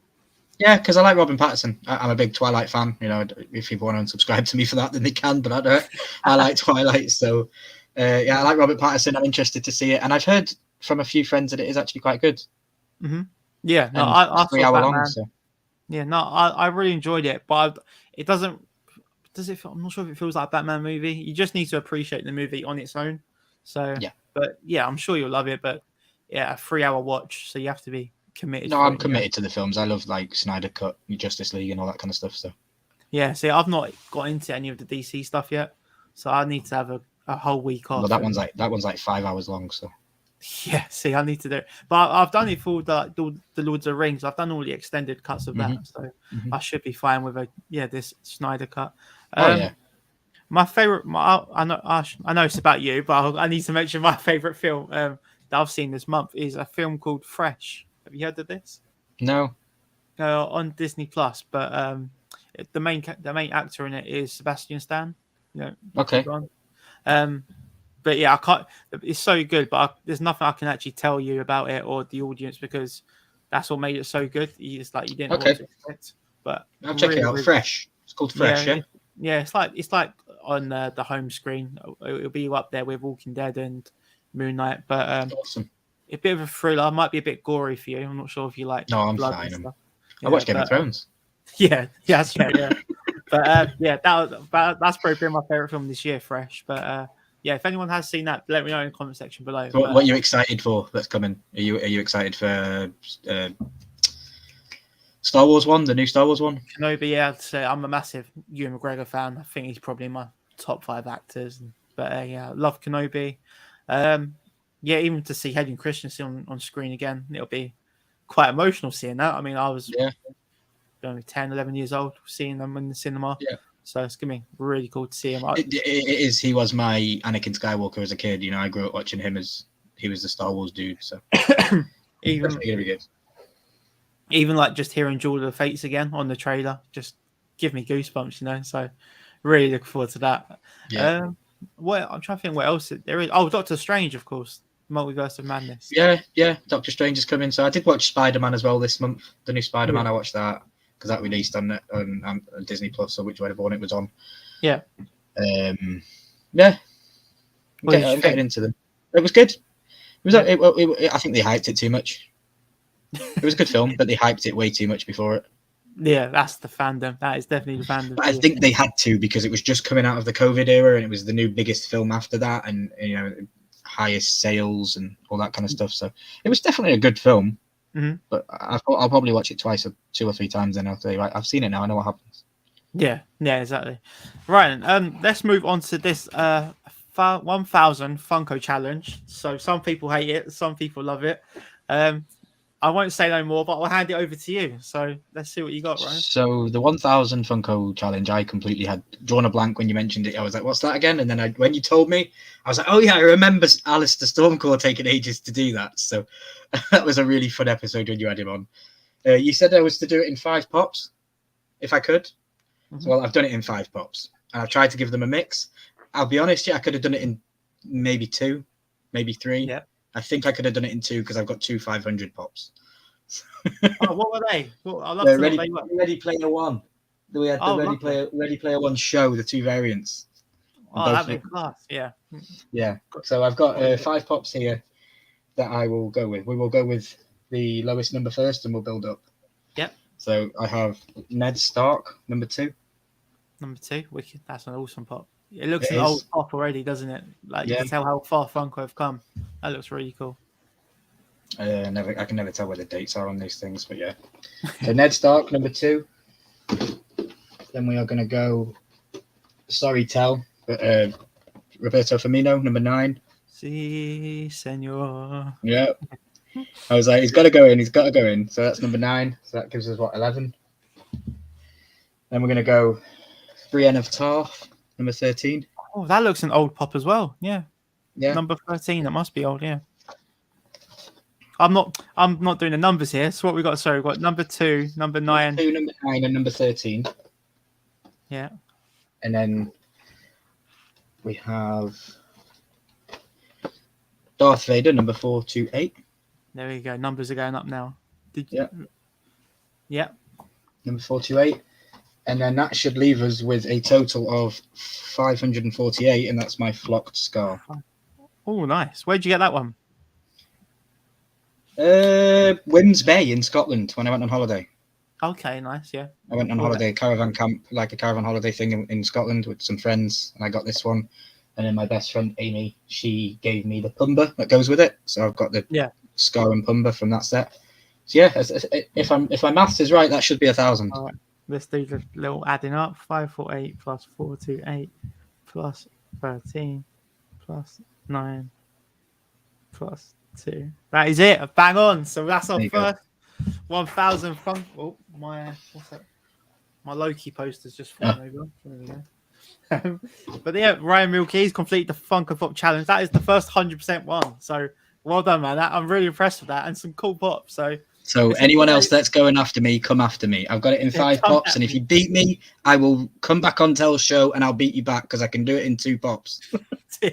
Yeah, because I like Robin Pattinson. I'm a big Twilight fan. You know, if people want to unsubscribe to me for that, then they can. But I don't. I like Twilight, so I like Robin Pattinson. I'm interested to see it, and I've heard from a few friends that it is actually quite good. Yeah, no, I 3 hour long. So. Yeah, no, I really enjoyed it, but it doesn't. Does it feel? I'm not sure if it feels like a Batman movie. You just need to appreciate the movie on its own. So but I'm sure you'll love it. But a 3 hour watch, so you have to be committed. No, I'm committed to the films. I love Snyder Cut, Justice League, and all that kind of stuff. So see, I've not got into any of the DC stuff yet, so I need to have a whole week off. Well, that one's like 5 hours long. So I need to do it. But I've done it for the Lords of the Rings. I've done all the extended cuts of that, so I should be fine with this Snyder Cut. My favorite. I know it's about you, but I need to mention my favorite film that I've seen this month is a film called Fresh. Have you heard of this? No. On Disney Plus, but the main actor in it is Sebastian Stan. Okay. But yeah, I can't. It's so good, but there's nothing I can actually tell you about it or the audience because that's what made it so good. You didn't know what Okay, to expect. But I'll check it really, out. really, Fresh. It's called Fresh, yeah. yeah. It's like on the home screen. It'll be up there with Walking Dead and Moon Knight. But Awesome. a bit of a thriller. Might be a bit gory for you. I'm not sure if you like No, I'm blood and fine. stuff. I watch Game of Thrones. Yeah, that's fair, yeah. But yeah, that's probably been my favorite film this year, Fresh. But yeah, if anyone has seen that, let me know in the comment section below. So what are you excited for that's coming? Are you excited for Star Wars one, the new Star Wars one? Kenobi, yeah, I'd say I'm a massive Ewan McGregor fan. I think he's probably my top 5 actors. But yeah, I love Kenobi. Yeah, even to see Hayden Christensen on screen again, it'll be quite emotional seeing that. I mean, I was 10, 11 years old seeing them in the cinema. Yeah. So it's going to be really cool to see him. It is. He was my Anakin Skywalker as a kid. You know, I grew up watching him as he was the Star Wars dude. So even definitely gonna be good. Even like just hearing Jewel of the Fates again on the trailer, just give me goosebumps, you know. So really looking forward to that. Yeah. I'm trying to think what else there is. Oh, Doctor Strange, of course. Multiverse of Madness. Yeah. Doctor Strange is coming. So I did watch Spider-Man as well this month. The new Spider-Man, I watched that because that released on Disney Plus, or whichever one it was on. Yeah. Yeah. I'm getting into them. It was good. I think they hyped it too much. It was a good film, but they hyped it way too much before it. Yeah, that's the fandom. That is definitely the fandom. But I think they had to because it was just coming out of the COVID era, and it was the new biggest film after that, and highest sales and all that kind of stuff. So it was definitely a good film. Mm-hmm. But I'll probably watch it twice or 2 or 3 times, and I'll say, right, I've seen it now. I know what happens. Yeah, exactly. Right, let's move on to this 1,000 Funko challenge. So some people hate it, some people love it. I won't say no more, but I'll hand it over to you. So let's see what you got, Ryan. So the 1,000 Funko challenge, I completely had drawn a blank when you mentioned it. I was like, what's that again? And then when you told me, I was like, oh yeah, I remember Alistair Stormcore taking ages to do that. So that was a really fun episode when you had him on. You said I was to do it in 5 pops, if I could. Mm-hmm. So, well, I've done it in 5 pops. And I've tried to give them a mix. I'll be honest, I could have done it in maybe 2, maybe 3. Yeah. I think I could have done it in 2 because I've got 2 500 pops. Oh, what were they? Well, I love to know they were. Ready Player One. We had the Ready Player One show, the 2 variants. Oh, that'd be class. Yeah. Yeah. So I've got 5 pops here that I will go with. We will go with the lowest number first, and we'll build up. Yep. So I have Ned Stark, number 2. Number 2, wicked. That's an awesome pop. It looks an old pop already, doesn't it? Like you can tell how far Funko have come. That looks really cool. I can never tell where the dates are on these things, but yeah. So Ned Stark, number 2. Then we are going to go. Sorry, Tell, but Roberto Firmino, number 9. Si, senor. Yeah. I was like, he's got to go in. He's got to go in. So that's number 9. So that gives us 11. Then we're going to go Brienne of Tarth, number 13. Oh, that looks an old pop as well. Yeah. Yeah. Number 13. That must be old. Yeah. I'm not doing the numbers here. So what we got? Sorry, we've got number 2, number 9. 2, number 9, and number 13. Yeah. And then we have Darth Vader, number 428. There we go. Numbers are going up now. Yeah. Number 428. And then that should leave us with a total of 548, and that's my flocked scar. Oh, nice. Where'd you get that one? Wynns Bay in Scotland when I went on holiday. Okay, nice, yeah. I went on holiday, caravan camp, like a caravan holiday thing in Scotland with some friends, and I got this one. And then my best friend Amy, she gave me the Pumba that goes with it, so I've got the Scar and Pumba from that set. So yeah, if my maths is right, that should be 1,000. All right, let's do the little adding up. 548 plus 428 plus 13 plus 9 plus 2. That is it. Bang on. So that's our first 1,000 fun. Oh, what's that? My Loki poster's just fallen over. There we go. But yeah, Ryan Milky's completed the Funko Pop challenge. That is the first 100% one. So well done, man. I'm really impressed with that, and some cool pops. So So anyone else that's going after me, come after me. I've got it in 5 pops, and if you beat me, I will come back on Tell's show and I'll beat you back because I can do it in 2 pops.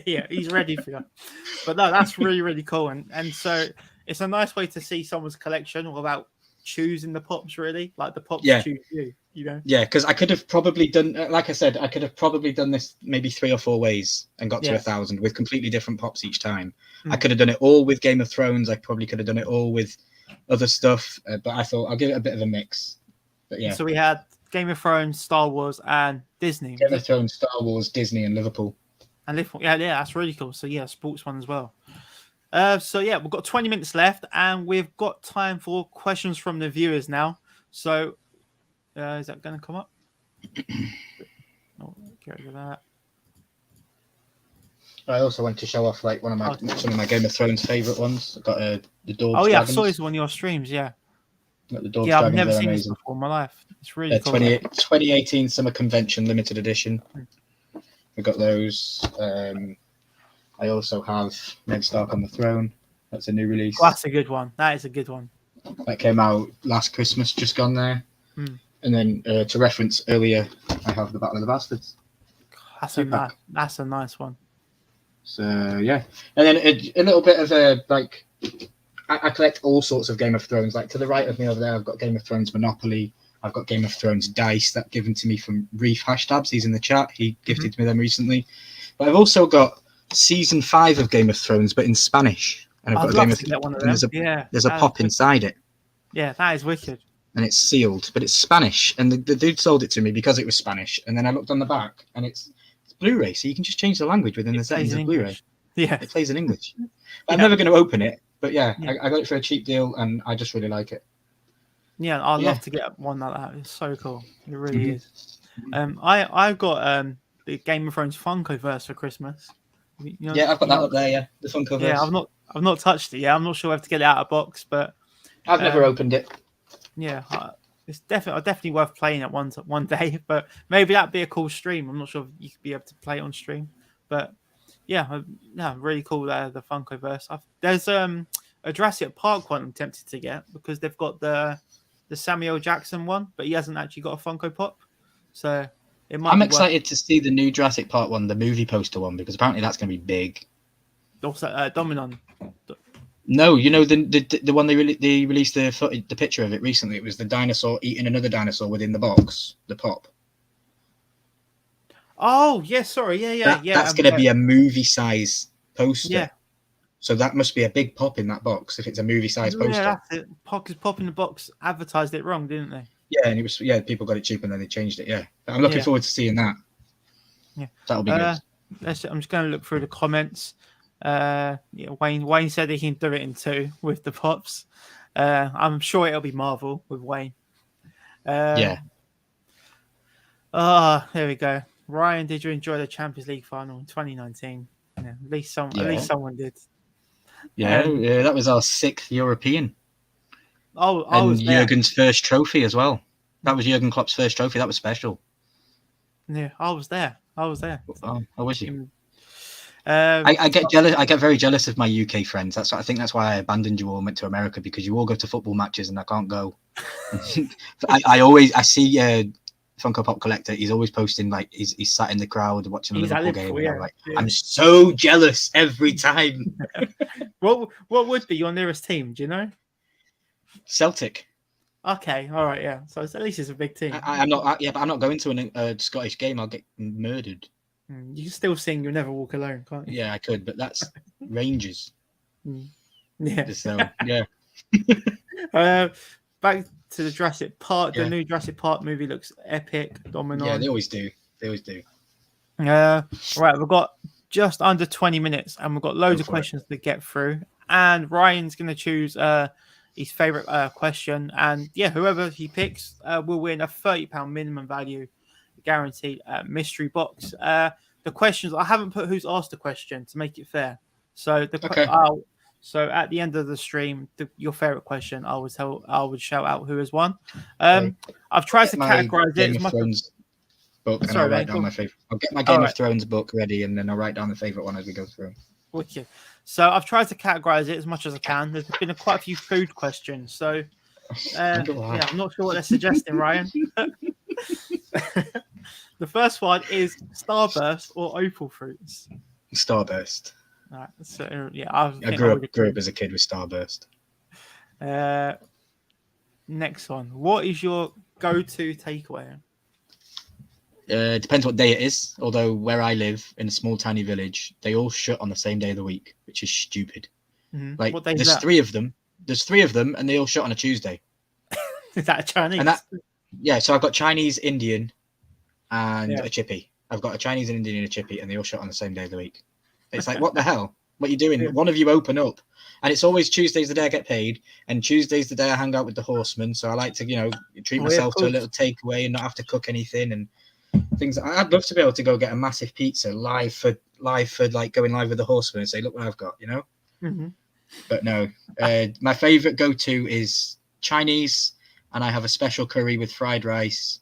Yeah, he's ready for that. But no, that's really, really cool. And so it's a nice way to see someone's collection without choosing the pops, really. Like the pops choose you, you know? Yeah, because I could have probably done, like I said, I could have probably done this maybe 3 or 4 ways and got to 1,000 with completely different pops each time. I could have done it all with Game of Thrones. I probably could have done it all with other stuff, but I thought I'll give it a bit of a mix. But yeah. So we had Game of Thrones, Star Wars, and Disney. Game of Thrones, Star Wars, Disney, and Liverpool. And Liverpool, yeah, that's really cool. So yeah, sports one as well. So yeah, we've got 20 minutes left, and we've got time for questions from the viewers now. So is that going to come up? Oh, get rid of that. I also want to show off like some of my Game of Thrones favorite ones. I've got the Dwarves. Oh yeah, Dragons. I saw this on your streams. Yeah. Got the Dwarves, yeah, I've Dragons, never seen amazing. this before in my life. It's really cool. 2018 Summer Convention limited edition. We got those. I also have Ned Stark on the Throne. That's a new release. Oh, that's a good one. That is a good one. That came out last Christmas, just gone there. And then to reference earlier, I have the Battle of the Bastards. That's a nice one. So yeah, and then a little bit of a like. I collect all sorts of Game of Thrones. Like to the right of me over there, I've got Game of Thrones Monopoly. I've got Game of Thrones dice that given to me from Reef Hashtabs. He's in the chat. He gifted me them recently. But I've also got season 5 of Game of Thrones, but in Spanish. And I've got Game of Thrones. There's a pop inside it. Yeah, that is wicked. And it's sealed, but it's Spanish. And the dude sold it to me because it was Spanish. And then I looked on the back, and it's Blu-ray, so you can just change the language within the settings of Blu-ray. Yeah, it plays in English. I'm never going to open it, but I got it for a cheap deal, and I just really like it. Yeah, I'd love to get one like that. It's so cool. It really is. I got the Game of Thrones Funko verse for Christmas. I've got that up there. Yeah, the Funko verse. Yeah, I've not touched it. Yeah, I'm not sure I have to get it out of box, but I've never opened it. Yeah, it's definitely worth playing it one day. But maybe that'd be a cool stream. I'm not sure if you could be able to play it on stream, but yeah, really cool. The Funko verse. There's a Jurassic Park one I'm tempted to get because they've got the Samuel Jackson one, but he hasn't actually got a Funko Pop. So I'm excited to see the new Jurassic Park one, the movie poster one, because apparently that's going to be big. Also, Dominon. No, you know the one they released the picture of it recently. It was the dinosaur eating another dinosaur within the box, the pop. Oh yeah, sorry, yeah. That's going to be a movie size poster. Yeah. So that must be a big pop in that box if it's a movie size poster. Yeah, that's it. Pop in the box advertised it wrong, didn't they? Yeah, and it was people got it cheap and then they changed it. Yeah, I'm looking forward to seeing that. Yeah, that'll be good. I'm just going to look through the comments. Wayne said he can do it in 2 with the pops. I'm sure it'll be Marvel with Wayne. There we go. Ryan, did you enjoy the Champions League final in 2019? Yeah, at least someone did. Yeah, that was our 6th European. And Jurgen's first trophy as well. That was Jurgen Klopp's first trophy. That was special. Yeah, I was there. Oh, how was you? I get jealous. I get very jealous of my UK friends. I think that's why I abandoned you all and went to America, because you all go to football matches and I can't go. I see Funko Pop Collector. He's always posting like he's sat in the crowd watching the Liverpool game. And I'm so jealous every time. What would be your nearest team? Do you know? Celtic. Okay, all right, yeah. So at least it's a big team. I'm not. But I'm not going to a Scottish game. I'll get murdered. You can still sing "You'll Never Walk Alone," can't you? Yeah, I could, but that's Rangers. Yeah. So yeah. Back to the Jurassic Park. The new Jurassic Park movie looks epic. Dominon. Yeah, they always do. Right, we've got just under 20 minutes, and we've got loads of questions to get through. And Ryan's going to choose his favorite question, and whoever he picks will win a £30 minimum value guaranteed mystery box. The questions, I haven't put who's asked the question to make it fair. So so at the end of the stream, your favorite question, I would shout out who has won. I've tried to categorize it as much as book, and I'll write down my favorite. I'll get my Game of Thrones book ready, and then I'll write down the favorite one as we go through. Wicked. So I've tried to categorize it as much as I can. There's been quite a few food questions. So wonder why. Yeah, I'm not sure what they're suggesting, Ryan. The first one is Starburst or Opal Fruits. Starburst. All right, so yeah, I I think I grew would up agree. as a kid with Starburst. Next one. What is your go-to takeaway? Depends what day it is. Although where I live in a small tiny village, they all shut on the same day of the week, which is stupid. Like What day is there's that? 3 of them. There's 3 of them, and they all shut on a Tuesday. Is that Chinese? And that, yeah. So I've got Chinese, Indian, and Yeah. a chippy. I've got a Chinese, an Indian, and a chippy, and they all shut on the same day of the week. It's like, what the hell? What are you doing? Yeah. One of you open up. And it's always Tuesday's the day I get paid, and Tuesday's the day I hang out with the horsemen. So I like to, treat myself to a little takeaway and not have to cook anything and things. I'd love to be able to go get a massive pizza live for like going live with the horsemen and say, look what I've got, Mm-hmm. But no, my favorite go-to is Chinese, and I have a special curry with fried rice,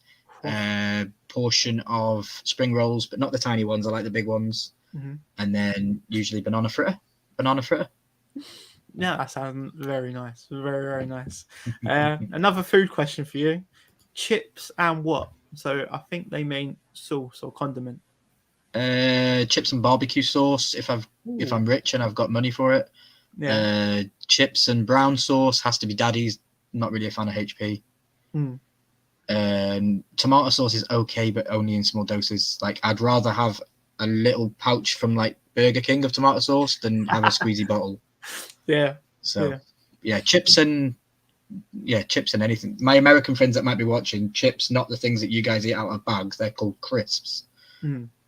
portion of spring rolls, but not the tiny ones. I like the big ones. Mm-hmm. And then usually banana fritter. Yeah, that sounds very nice. Very, very nice. Another food question for you. Chips and what? So I think they mean sauce or condiment. Chips and barbecue sauce if I'm rich and I've got money for it. Yeah. Chips and brown sauce has to be Daddy's. Not really a fan of HP. Tomato sauce is okay, but only in small doses. Like I'd rather have a little pouch from like Burger King of tomato sauce than have a squeezy bottle. Yeah. So yeah, chips and anything. My American friends that might be watching, chips, not the things that you guys eat out of bags. They're called crisps.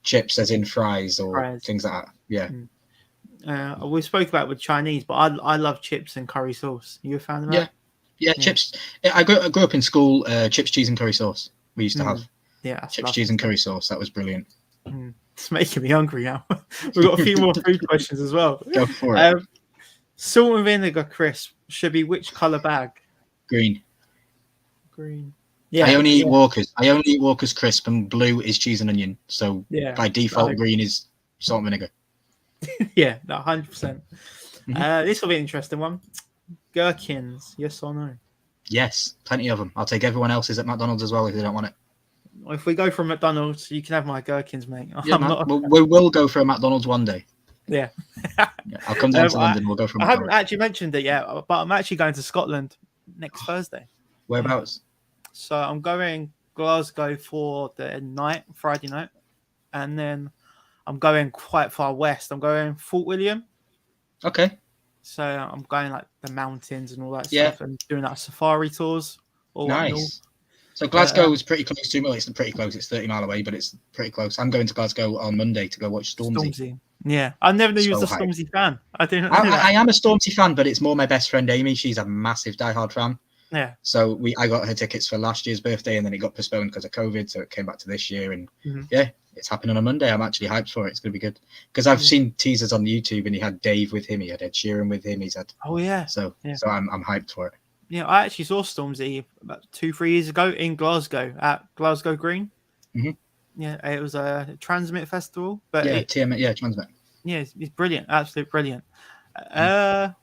Chips as in fries or things like that. Yeah. We spoke about it with Chinese, but I love chips and curry sauce. You a fan of that? Yeah, chips. I grew up in school. Chips, cheese, and curry sauce. We used to have. Yeah, chips, cheese, and curry sauce. That was brilliant. It's making me hungry now. We've got a few more food questions as well. Go for it. Salt and vinegar crisp should be which color bag? Green. Yeah. I only eat Walkers. I only eat Walkers crisp, and blue is cheese and onion. So by default, green is salt and vinegar. Yeah, 100%. This will be an interesting one. Gherkins, yes or no? Yes, plenty of them. I'll take everyone else's at McDonald's as well if they don't want it. If we go from McDonald's, you can have my gherkins, mate. Yeah, we will go for a McDonald's one day. Yeah. I'll come down to London. We'll go for. I haven't actually mentioned it yet, but I'm actually going to Scotland next Thursday. Whereabouts? So I'm going Glasgow for the night, Friday night, and then I'm going quite far west. I'm going Fort William. Okay. So I'm going like the mountains and all that stuff, and doing that safari tours. Nice. So Glasgow is pretty close to me. Well, it's pretty close. It's 30 miles away, but it's pretty close. I'm going to Glasgow on Monday to go watch Stormzy. Yeah, I never knew you was a Stormzy fan. I didn't. I am a Stormzy fan, but it's more my best friend Amy. She's a massive diehard fan. Yeah. So I got her tickets for last year's birthday, and then it got postponed because of COVID, so it came back to this year. And it's happening on Monday. I'm actually hyped for it. It's going to be good because I've seen teasers on YouTube, and he had Dave with him, he had Ed Sheeran with him, he's had. Oh yeah. So I'm hyped for it. Yeah, I actually saw Stormzy about 2-3 years ago in Glasgow at Glasgow Green. Yeah, it was a Transmit festival, but Transmit. Yeah, it's brilliant, absolutely brilliant.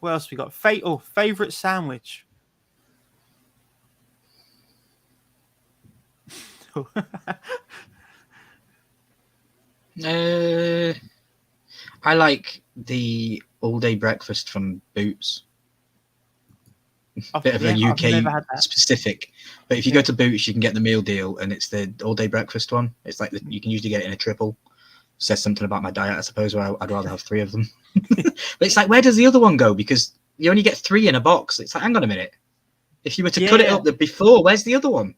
What else we got? Favorite sandwich. I like the all-day breakfast from Boots. Bit of a UK specific, but if you go to Boots, you can get the meal deal, and it's the all-day breakfast one. It's like you can usually get it in a triple. Says something about my diet, I suppose. Where I'd rather have 3 of them. But it's like, where does the other one go? Because you only get 3 in a box. It's like, hang on a minute. If you were to cut it up before, where's the other one?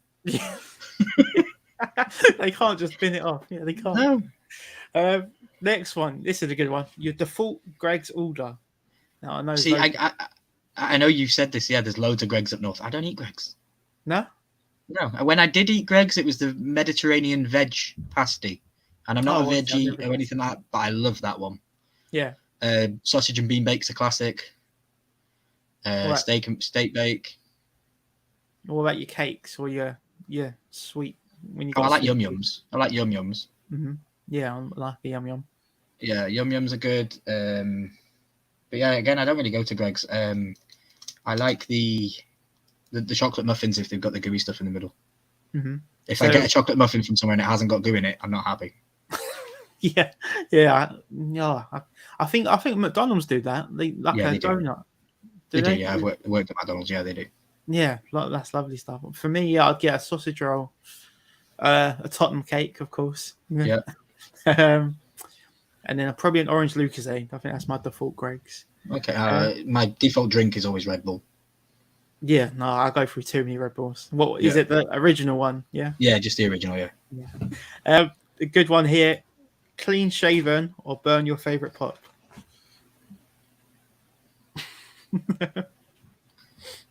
They can't just bin it off. Yeah, they can't. No. Next one. This is a good one. Your default Greg's order. Now I know. See, I know you said this. Yeah, there's loads of Greg's up north. I don't eat Greg's. No. When I did eat Greg's, it was the Mediterranean veg pasty, and I'm not a veggie or anything like that, but I love that one. Yeah. Sausage and bean bake's a classic. Steak bake. What about your cakes or your sweet? When you I like yum yums. Mm-hmm. Yeah, I like the yum yum. Yeah, yum yums are good. But yeah, again, I don't really go to Greg's. I like the the chocolate muffins if they've got the gooey stuff in the middle. Mm-hmm. If I get a chocolate muffin from somewhere and it hasn't got goo in it, I'm not happy. Yeah. I think McDonald's do that. They like a donut. They do. Yeah, I've worked at McDonald's. Yeah, they do. Yeah, that's lovely stuff. For me, yeah, I'd get a sausage roll, a Tottenham cake, of course. Yeah. And then probably an orange Lucozade. I think that's my default Greg's. Okay. My default drink is always Red Bull. Yeah, no, I go through too many Red Bulls. What is it? The original one? Yeah. Yeah, just the original. Yeah. A good one here: clean shaven or burn your favorite pop.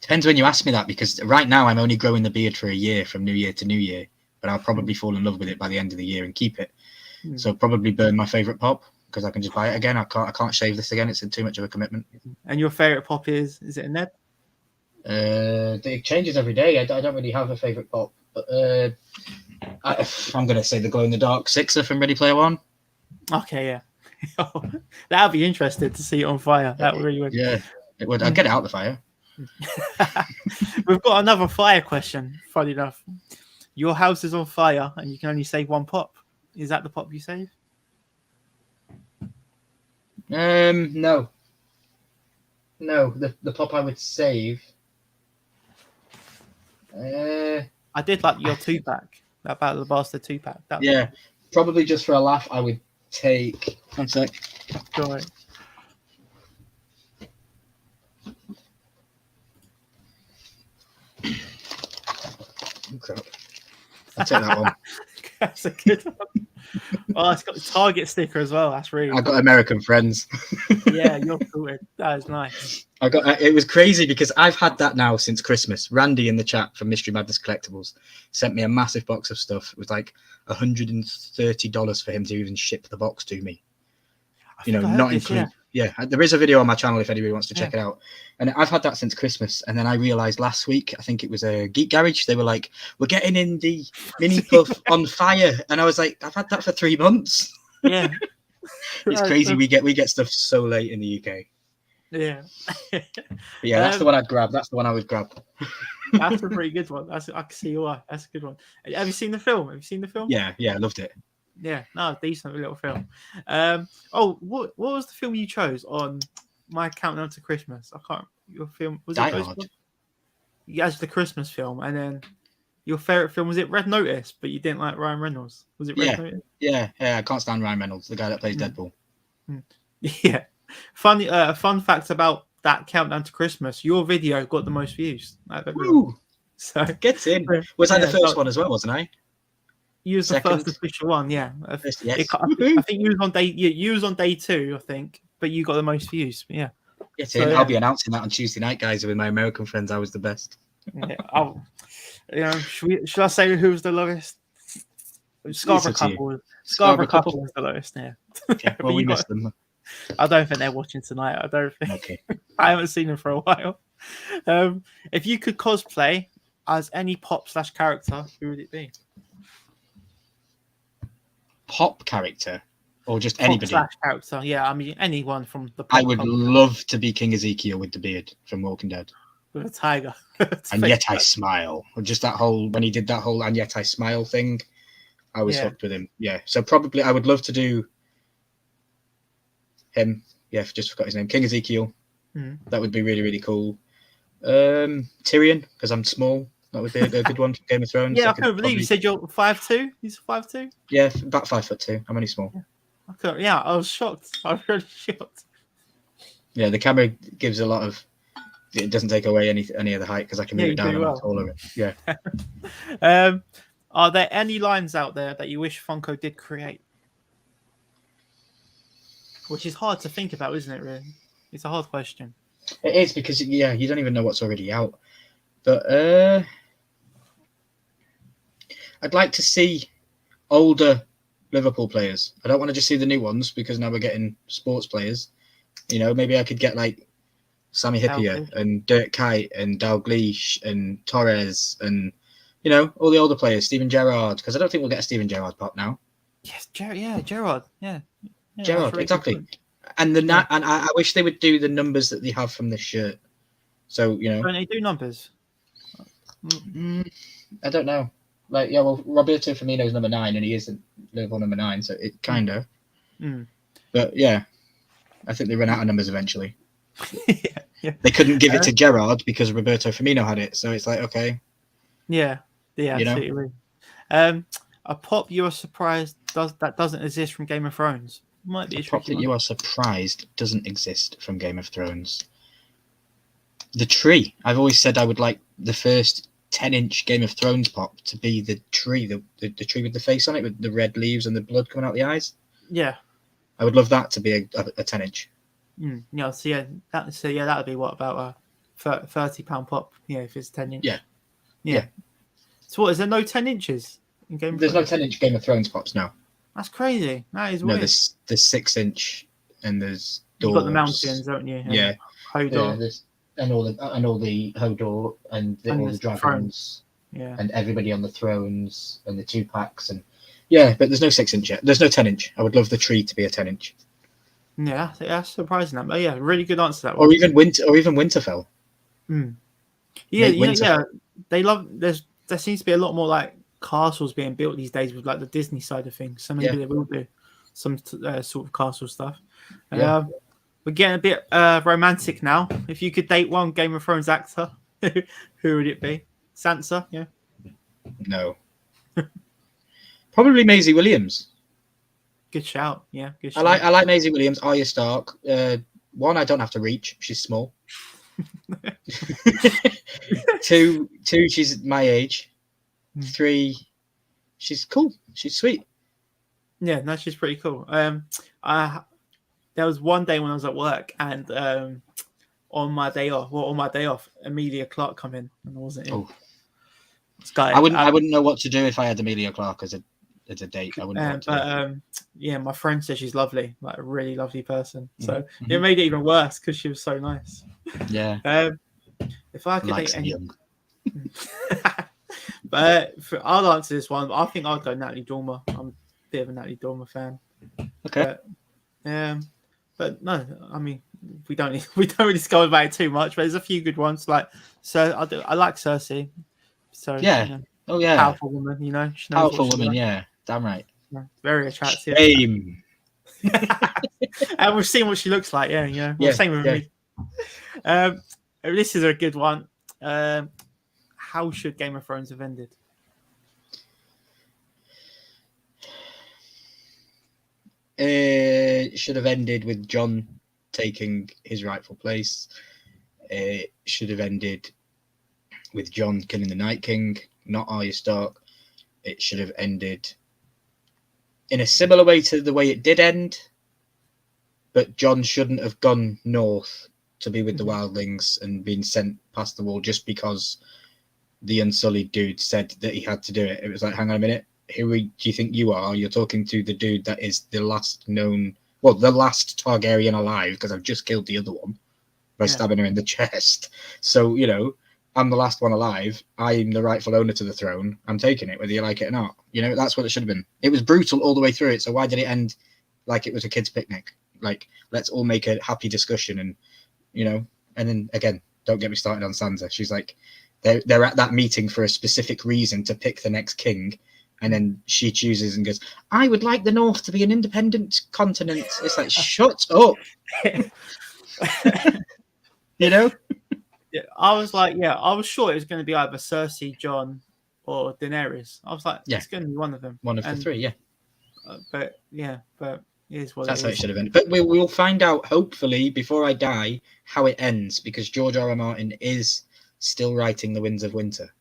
Depends when you ask me that, because right now I'm only growing the beard for a year from New Year to New Year, but I'll probably fall in love with it by the end of the year and keep it. So probably burn my favorite pop, because I can just buy it again. I can't shave this again. It's too much of a commitment. And your favorite pop is it a Ned? It changes every day. I don't really have a favorite pop, but I'm gonna say the glow in the dark Sixer from Ready Player One. Okay, yeah. That'll be interesting to see it on fire. That really would. Yeah, it would. I'd get it out the fire. We've got another fire question. Funny enough, your house is on fire and you can only save one pop. Is that the pop you save? No. The pop I would save. I did like your 2-pack. That Battle of the Bastard 2-pack. Yeah, probably just for a laugh, I would take. One sec. Go on. Crap. I'll take that one. That's a good one. Oh, it's got the Target sticker as well. That's really. I got American friends. Yeah, you're cool. That is nice. It was crazy because I've had that now since Christmas. Randy in the chat from Mystery Madness Collectibles sent me a massive box of stuff. It was like $130 for him to even ship the box to me. Not included. Yeah, there is a video on my channel if anybody wants to check it out. And I've had that since Christmas. And then I realized last week, I think it was a Geek Garage, they were like, we're getting in the mini puff on fire. And I was like, I've had that for 3 months. Yeah. It's crazy. We get stuff so late in the UK. Yeah. But yeah, that's the one I'd grab. That's the one I would grab. That's a pretty good one. I can see why. That's a good one. Have you seen the film? Yeah, I loved it. Yeah, no, decent little film. What was the film you chose on my countdown to Christmas? I can't. Your film was Die it? Hard. Yes, the Christmas film, and then your favorite film was it Red Notice? But you didn't like Ryan Reynolds. Was it Red Notice? Yeah. I can't stand Ryan Reynolds, the guy that plays Deadpool. Yeah. Fun fact about that countdown to Christmas: your video got the most views. So gets in. Was I the first one as well? Wasn't I? You was the first official one, yeah. Yes. I think you was on day. You was on day 2, I think, but you got the most views. Yeah. Yes, so, I'll be announcing that on Tuesday night, guys. With my American friends, I was the best. Yeah. Should I say who was the lowest? Scarborough couple was the lowest. Yeah. Okay, well, we missed them. I don't think they're watching tonight. I don't think. Okay. I haven't seen them for a while. If you could cosplay as any pop/character, who would it be? Pop character or just anybody? Character, yeah. I mean, anyone from the. I would love to be King Ezekiel with the beard from Walking Dead. With a tiger. And yet I smile. Or just that whole when he did that whole and yet I smile thing, I was hooked with him. Yeah. So probably I would love to do him. Yeah, just forgot his name. King Ezekiel. That would be really, really cool. Tyrion, because I'm small. That would be a good one from Game of Thrones. Yeah, I can't believe you said you're 5'2". He's 5'2". Yeah, about 5'2". I'm only small. Yeah, I was shocked. I was really shocked. Yeah, the camera gives a lot of. It doesn't take away any of the height because I can move it down and all of it. Yeah. Are there any lines out there that you wish Funko did create? Which is hard to think about, isn't it? Really, it's a hard question. It is because you don't even know what's already out. But I'd like to see older Liverpool players. I don't want to just see the new ones because now we're getting sports players. Maybe I could get like Sammy Hippier and Dirk Kuyt and Dalglish and Torres and all the older players, Steven Gerrard, because I don't think we'll get a Steven Gerrard pop now. Yes, Gerrard. Yeah, Gerrard, really exactly. Good. And and I wish they would do the numbers that they have from this shirt. So Don't they do numbers? I don't know. Like, yeah, well, Roberto Firmino's number 9, and he isn't Liverpool number 9, so it kind of. But yeah, I think they ran out of numbers eventually. Yeah. They couldn't give it to Gerrard because Roberto Firmino had it, so it's like, okay. Yeah, You know? absolutely. A pop you are surprised doesn't exist from Game of Thrones. Might be a prop tricky that one. you are surprised doesn't exist from Game of Thrones. The tree. I've always said I would like the first 10-inch Game of Thrones pop to be the tree, the tree with the face on it, with the red leaves and the blood coming out the eyes. Yeah. I would love that to be a 10-inch. Yeah, so that would be what, about a £30 pop? Yeah, if it's 10-inch. Yeah. So what, is there no 10 inches in Game of There's Thrones? no 10-inch Game of Thrones pops now. That's crazy. That is No, weird. there's 6-inch and there's doors. You've got the mountains, haven't you? And yeah. Hodor. And all the Hodor and all the dragons. Yeah. And everybody on the thrones and the 2-packs and yeah, but there's no 6-inch yet. There's no 10-inch. I would love the tree to be a 10-inch. Yeah, that's surprising. That, but yeah, really good answer to that one. Or even Winterfell. Yeah. They love. There seems to be a lot more like castles being built these days with like the Disney side of things. So maybe they will do some sort of castle stuff. Yeah. We're getting a bit romantic now. If you could date one Game of Thrones actor, who would it be? Sansa? Yeah. No. Probably Maisie Williams. Good shout. Yeah. Good I shout. like Maisie Williams. Arya Stark. One, I don't have to reach. She's small. Two, she's my age. 3, she's cool. She's sweet. Yeah, no, she's pretty cool. There was one day when I was at work and on my day off, Emilia Clarke come in and I wasn't in. Oh. Guy, I wouldn't know what to do if I had Emilia Clarke as a date. I wouldn't know what to do. Yeah, my friend said she's lovely, like a really lovely person. So it made it even worse because she was so nice. Yeah. If I could date any, young. but I'll answer this one. I think I'll go Natalie Dormer. I'm a bit of a Natalie Dormer fan. Okay. But no, I mean we don't really discuss about it too much. But there's a few good ones. Like I like Cersei. So yeah. Powerful woman. She knows powerful woman. Yeah. Damn right. Yeah, very attractive. Shame. And we've seen what she looks like. Yeah. Well, same with me. This is a good one. How should Game of Thrones have ended? It should have ended with Jon taking his rightful place. It should have ended with Jon killing the Night King, not Arya Stark. It should have ended in a similar way to the way it did end, but Jon shouldn't have gone north to be with the wildlings and been sent past the wall just because the Unsullied dude said that he had to do it. It was like, hang on a minute, who do you think you are? You're talking to the dude that is the last Targaryen alive, because I've just killed the other one by stabbing her in the chest. So, I'm the last one alive. I'm the rightful owner to the throne. I'm taking it, whether you like it or not. That's what it should have been. It was brutal all the way through it. So why did it end like it was a kid's picnic? Like, let's all make a happy discussion and, and then again, don't get me started on Sansa. She's like, they're at that meeting for a specific reason to pick the next king. And then she chooses and goes, I would like the North to be an independent continent. It's like, shut up. Yeah, I was like, I was sure it was going to be either Cersei, Jon, or Daenerys. I was like, it's going to be one of them. One of the three, yeah. But it is what that's it how is. it should have ended. But we'll find out, hopefully, before I die, how it ends, because George R. R. Martin is still writing The Winds of Winter.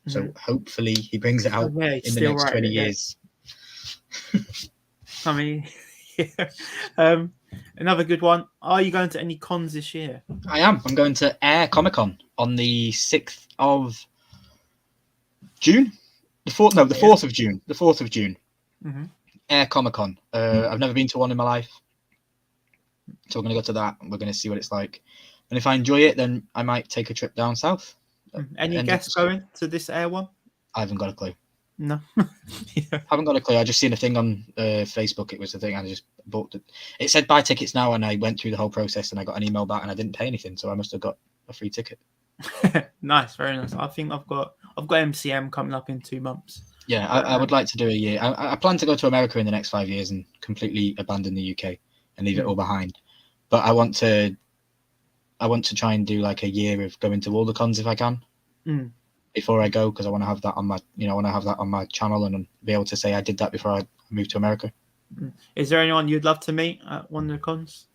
So hopefully he brings it out in the next 20 years. I mean, another good one. Are you going to any cons this year? I am. I'm going to Air Comic Con on the 6th of June. The 4th of June. The 4th of June. Air Comic Con. I've never been to one in my life. So we're going to go to that. We're going to see what it's like. And if I enjoy it, then I might take a trip down south. Any guests going to this Air one? I haven't got a clue. No. Haven't got a clue. I just seen a thing on Facebook. It was a thing. I just bought it. It said buy tickets now, and I went through the whole process, and I got an email back, and I didn't pay anything, so I must have got a free ticket. Nice, very nice. I think I've got I've got MCM coming up in 2 months. Yeah, I would like to do a year. I plan to go to America in the next 5 years and completely abandon the UK and leave it all behind. But I want to try and do like a year of going to all the cons if I can before I go, because I want to have that on my channel and be able to say I did that before I moved to America. Is there anyone you'd love to meet at one of the cons?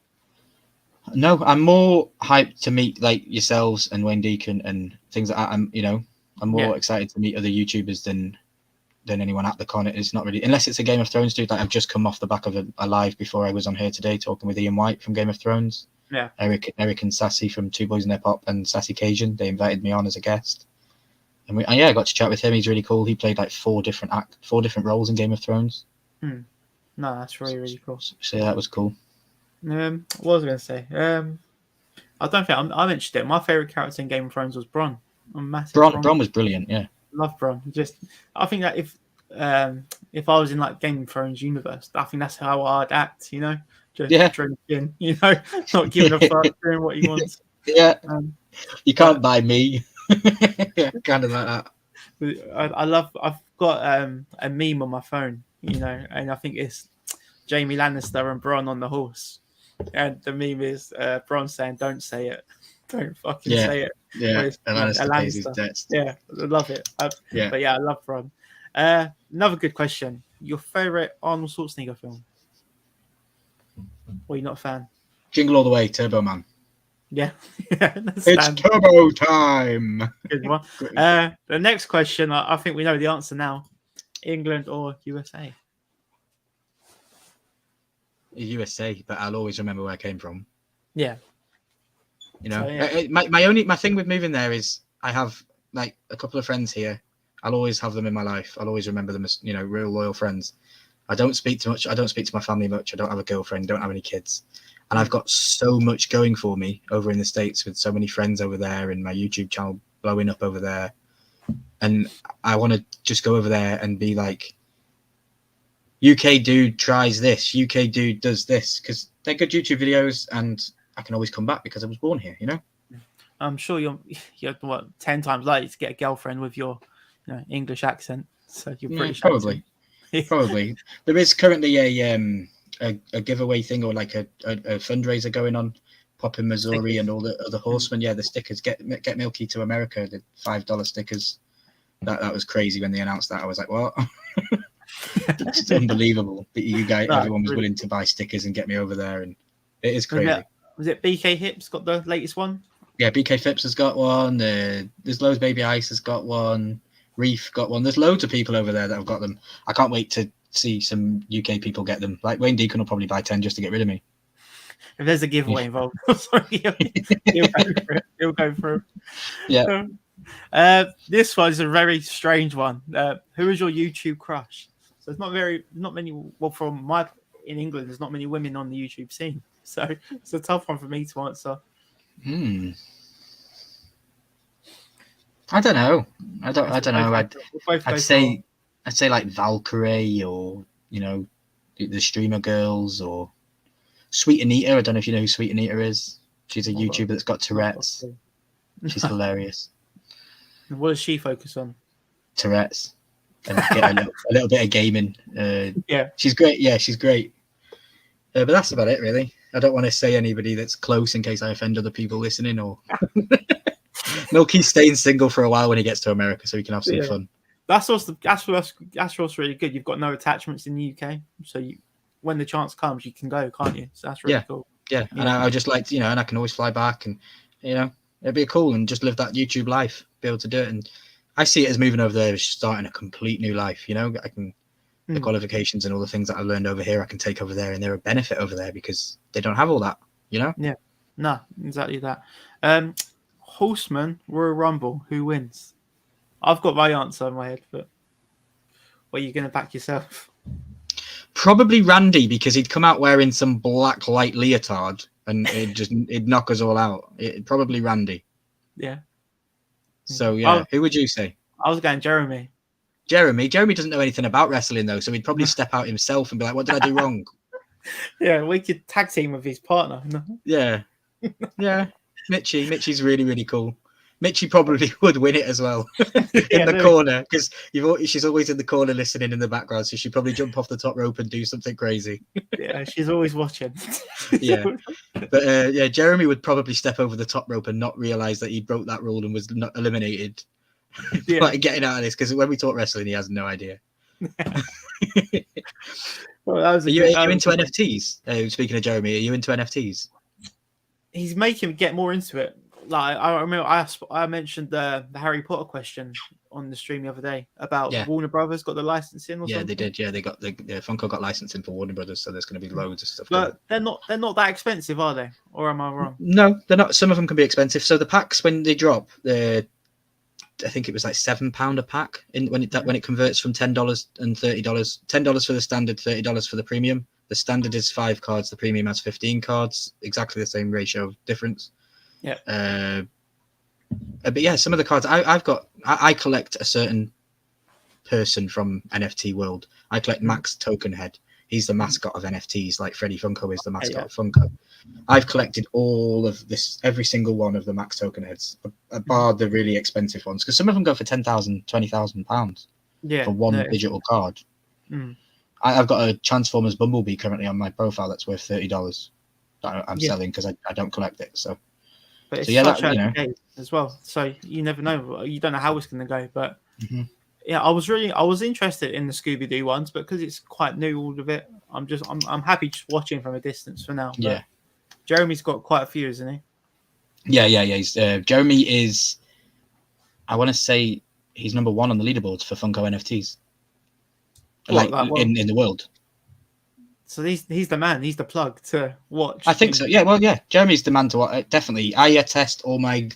No, I'm more hyped to meet like yourselves and Wayne Deacon and things like that. I'm more excited to meet other YouTubers than anyone at the con. It's not really, unless it's a Game of Thrones dude. Like I've just come off the back of a live before I was on here today talking with Ian White from Game of Thrones. Yeah. Eric and Sassy from Two Boys in Their Pop and Sassy Cajun. They invited me on as a guest. And I got to chat with him. He's really cool. He played like four different roles in Game of Thrones. No, that's really, really cool. So yeah, that was cool. What was I going to say? I don't think I mentioned it. My favorite character in Game of Thrones was Bronn. I'm massive. Bronn was brilliant. Yeah, love Bronn. I think that if I was in like Game of Thrones universe, I think that's how I'd act. Just drinking. Not giving a fuck, doing what he wants. Yeah, you can't buy me. Yeah, kind of like that. I've got a meme on my phone, and I think it's Jaime Lannister and Bronn on the horse, and the meme is Bronn saying, "Don't say it, don't fucking say it." Yeah, and Lannister pays his debts. Yeah, I love it. But yeah, I love Bronn. Another good question: your favorite Arnold Schwarzenegger film? Or are you not a fan? Jingle All the Way, Turbo Man. Yeah, it's turbo time. Good one. The next question, I think we know the answer now. England or USA? USA, but I'll always remember where I came from. Yeah. My thing with moving there is I have like a couple of friends here. I'll always have them in my life. I'll always remember them as real loyal friends. I don't speak too much. I don't speak to my family much. I don't have a girlfriend. Don't have any kids. And I've got so much going for me over in the States with so many friends over there and my YouTube channel blowing up over there. And I want to just go over there and be like, UK dude tries this, UK dude does this, because they're good YouTube videos and I can always come back because I was born here, I'm sure you're 10 times likely to get a girlfriend with your English accent. So you're British. Probably. Probably. There is currently a giveaway thing or like a fundraiser going on, Pop in Missouri and all the other horsemen. Yeah, the stickers, get Milky to America, the $5 stickers. That was crazy when they announced that. I was like, what? It's unbelievable that you guys, everyone was willing to buy stickers and get me over there, and it is crazy. Was it BK Hips got the latest one? Yeah, BK Phipps has got one. There's loads. Baby Ice has got one. Reef got one. There's loads of people over there that have got them. I can't wait to see some UK people get them. Like Wayne Deacon will probably buy 10 just to get rid of me. If there's a giveaway involved, he'll go through. Yeah. This one is a very strange one. Who is your YouTube crush? So it's not many. Well, in England, there's not many women on the YouTube scene, so it's a tough one for me to answer. I don't know. I don't know. I'd say like Valkyrie or the Streamer Girls or Sweet Anita. I don't know if you know who Sweet Anita is. She's a YouTuber that's got Tourette's. She's hilarious. What does she focus on? Tourette's. And get a little bit of gaming. Yeah. She's great. Yeah, she's great. But that's about it, really. I don't want to say anybody that's close in case I offend other people listening. Or Milky's staying single for a while when he gets to America, so he can have some fun. That's what's really good. You've got no attachments in the UK, so when the chance comes, you can go, can't you? So that's really cool. Yeah, and I just like and I can always fly back, and it'd be cool and just live that YouTube life, be able to do it. And I see it as moving over there is starting a complete new life. I can the qualifications and all the things that I learned over here, I can take over there, and they're a benefit over there because they don't have all that. Yeah, no, exactly that. Horseman, Royal Rumble, who wins? I've got my answer in my head, but are you going to back yourself? Probably Randy, because he'd come out wearing some black light leotard and it'd knock us all out. Probably Randy. Yeah. So who would you say? I was going Jeremy. Jeremy doesn't know anything about wrestling though, so he'd probably step out himself and be like, "What did I do wrong?" Yeah, we could tag team with his partner. Yeah. Mitchie's really, really cool. Mitchie probably would win it as well in the corner because she's always in the corner listening in the background, so she'd probably jump off the top rope and do something crazy. Yeah, she's always watching. Yeah, but yeah, Jeremy would probably step over the top rope and not realize that he broke that rule and was not eliminated. Yeah. Like getting out of this, because when we talk wrestling, he has no idea. Well, that was are you into NFTs? Speaking of Jeremy, are you into NFTs? He's making me get more into it. Like I remember, I mentioned the Harry Potter question on the stream the other day about Warner Brothers got the licensing. Or something. They did. Yeah, they got the Funko got licensing for Warner Brothers, so there's going to be loads of stuff. But they're not that expensive, are they? Or am I wrong? No, they're not. Some of them can be expensive. So the packs, when they drop, I think it was like £7 a pack when it converts from $10 and $30. $10 for the standard, $30 for the premium. The standard is 5 cards. The premium has 15 cards. Exactly the same ratio of difference. Yeah. But yeah, some of the cards I collect a certain person from NFT world. I collect Max Tokenhead. He's the mascot of NFTs, like Freddy Funko is the mascot of Funko. I've collected all of this, every single one of the Max Tokenheads, bar the really expensive ones, because some of them go for £10,000, £20,000 for one digital card. I've got a Transformers Bumblebee currently on my profile that's worth $30 that I'm selling because I don't collect it. So, but it's such a game as well. So you never know. You don't know how it's going to go, but. Yeah, I was interested in the Scooby Doo ones, but because it's quite new, all of it, I'm happy just watching from a distance for now. But yeah, Jeremy's got quite a few, isn't he? Yeah. He's Jeremy is, I want to say he's number 1 on the leaderboards for Funko NFTs, in the world. So he's the man. He's the plug to watch. I think so. Yeah. Well, yeah. Jeremy's the man to watch. Definitely. I test all my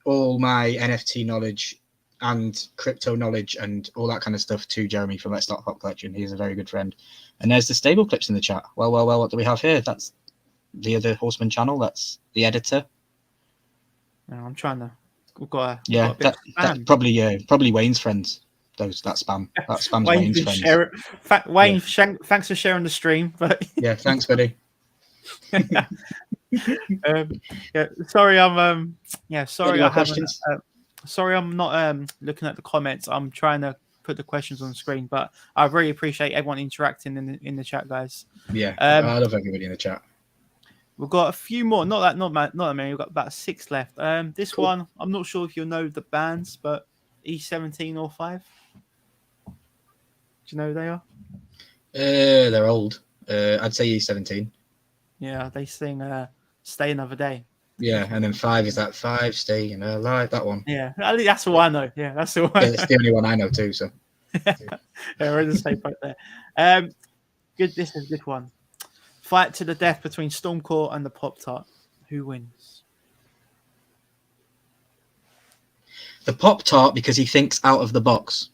NFT knowledge and crypto knowledge and all that kind of stuff to Jeremy from Let's Start Pop Collection. He's a very good friend. And there's the stable clips in the chat. Well, what do we have here? That's the other Horseman channel. That's the editor. I'm trying to. We've got that's probably Wayne's friends. That spam. That spam's Wayne's friends. Wayne, thanks for sharing the stream. But yeah, thanks, buddy. Sorry, sorry, I'm not looking at the comments. I'm trying to put the questions on the screen, but I really appreciate everyone interacting in the chat, guys. Yeah, I love everybody in the chat. We've got a few more. Not that many. We've got about 6 left. This one, I'm not sure if you'll know the bands, but E17 or 5. Do you know who they are? They're old. I'd say E17. Yeah, they sing "Stay Another Day." Yeah, and then 5 is that 5 staying alive. That one. Yeah, that's the one I know. Yeah, that's the one. Yeah, it's the only one I know too. So we're in the same boat there. Good. This is a good one. Fight to the death between Stormcore and the Pop-Tart. Who wins? The Pop-Tart, because he thinks out of the box.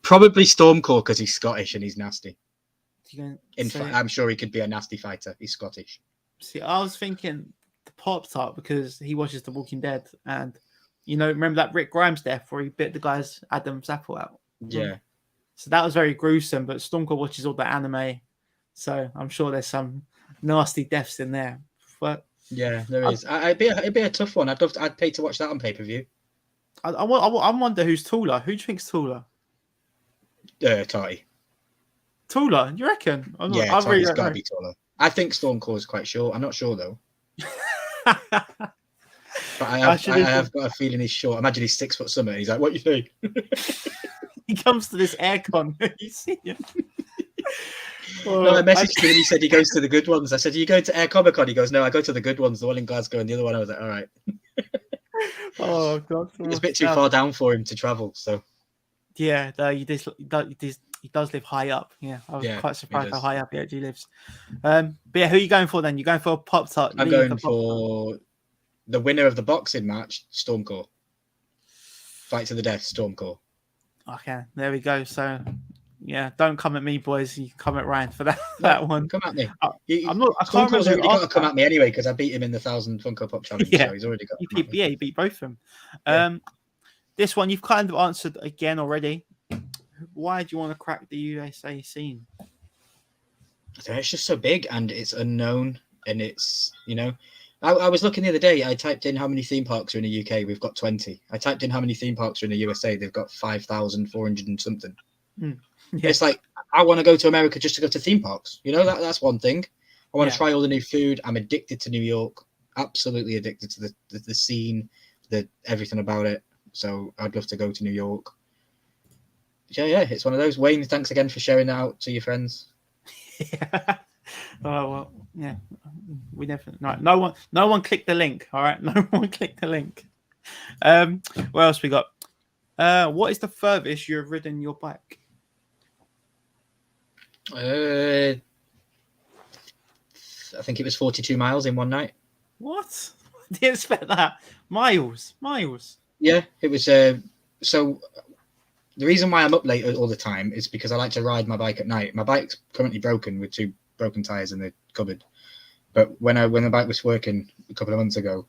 Probably Stormcore because he's Scottish and he's nasty. I'm sure he could be a nasty fighter. He's Scottish. See, I was thinking the Pop-Tart because he watches The Walking Dead, and remember that Rick Grimes death where he bit the guy's Adam's apple out. Yeah. So that was very gruesome. But Stormcore watches all the anime, so I'm sure there's some nasty deaths in there. But yeah, there is. It'd be a tough one. I'd pay to watch that on pay-per-view. I wonder who's taller. Who do you think's taller? Tarty. Taller? You reckon? Tarty's got to be taller. I think Stormcore is quite short. I'm not sure though. But I have got a feeling he's short. Imagine he's 6 foot something. He's like, "What you think?" He comes to this aircon. You see him. No, I messaged him and he said he goes to the good ones. I said, "Are you going to Air Comic Con?" He goes, "No, I go to the good ones, the one in Glasgow and the other one." I was like, "All right." Oh God! It's a bit too far down for him to travel. So yeah, he does live high up. Yeah, I was quite surprised how high up he actually lives. But yeah, who are you going for then? You're going for a Pop-Tart? I'm going for the winner of the boxing match, Stormcore. Fight to the death, Stormcore. Okay, there we go. So, yeah, don't come at me, boys. You come at Ryan for that one. Come at me. I can't Stormcore's remember. already got to come at me anyway because I beat him in the 1,000 Funko Pop Challenge. Yeah, so he's already got. He beat both of them. This one you've kind of answered again already. Why do you want to crack the USA scene? It's just so big and it's unknown. and it's, you know, I was looking the other day. I typed in how many theme parks are in the UK. We've got 20. I typed in how many theme parks are in the USA. They've got 5,400 and something. Yeah. It's like, I want to go to America just to go to theme parks. You know, that's one thing. I want to try all the new food. I'm addicted to New York. Absolutely addicted to the scene, everything about it. So I'd love to go to New York. Yeah, it's one of those. Wayne, thanks again for sharing that out to your friends. Yeah. Oh well, yeah. We definitely no one click the link. All right, no one click the link. What else we got? What is the furthest you have ridden your bike? I think it was 42 miles in one night. What? I didn't expect that. Miles. Yeah, it was. So the reason why I'm up late all the time is because I like to ride my bike at night. My bike's currently broken with 2 broken tires in the cupboard. But when the bike was working a couple of months ago,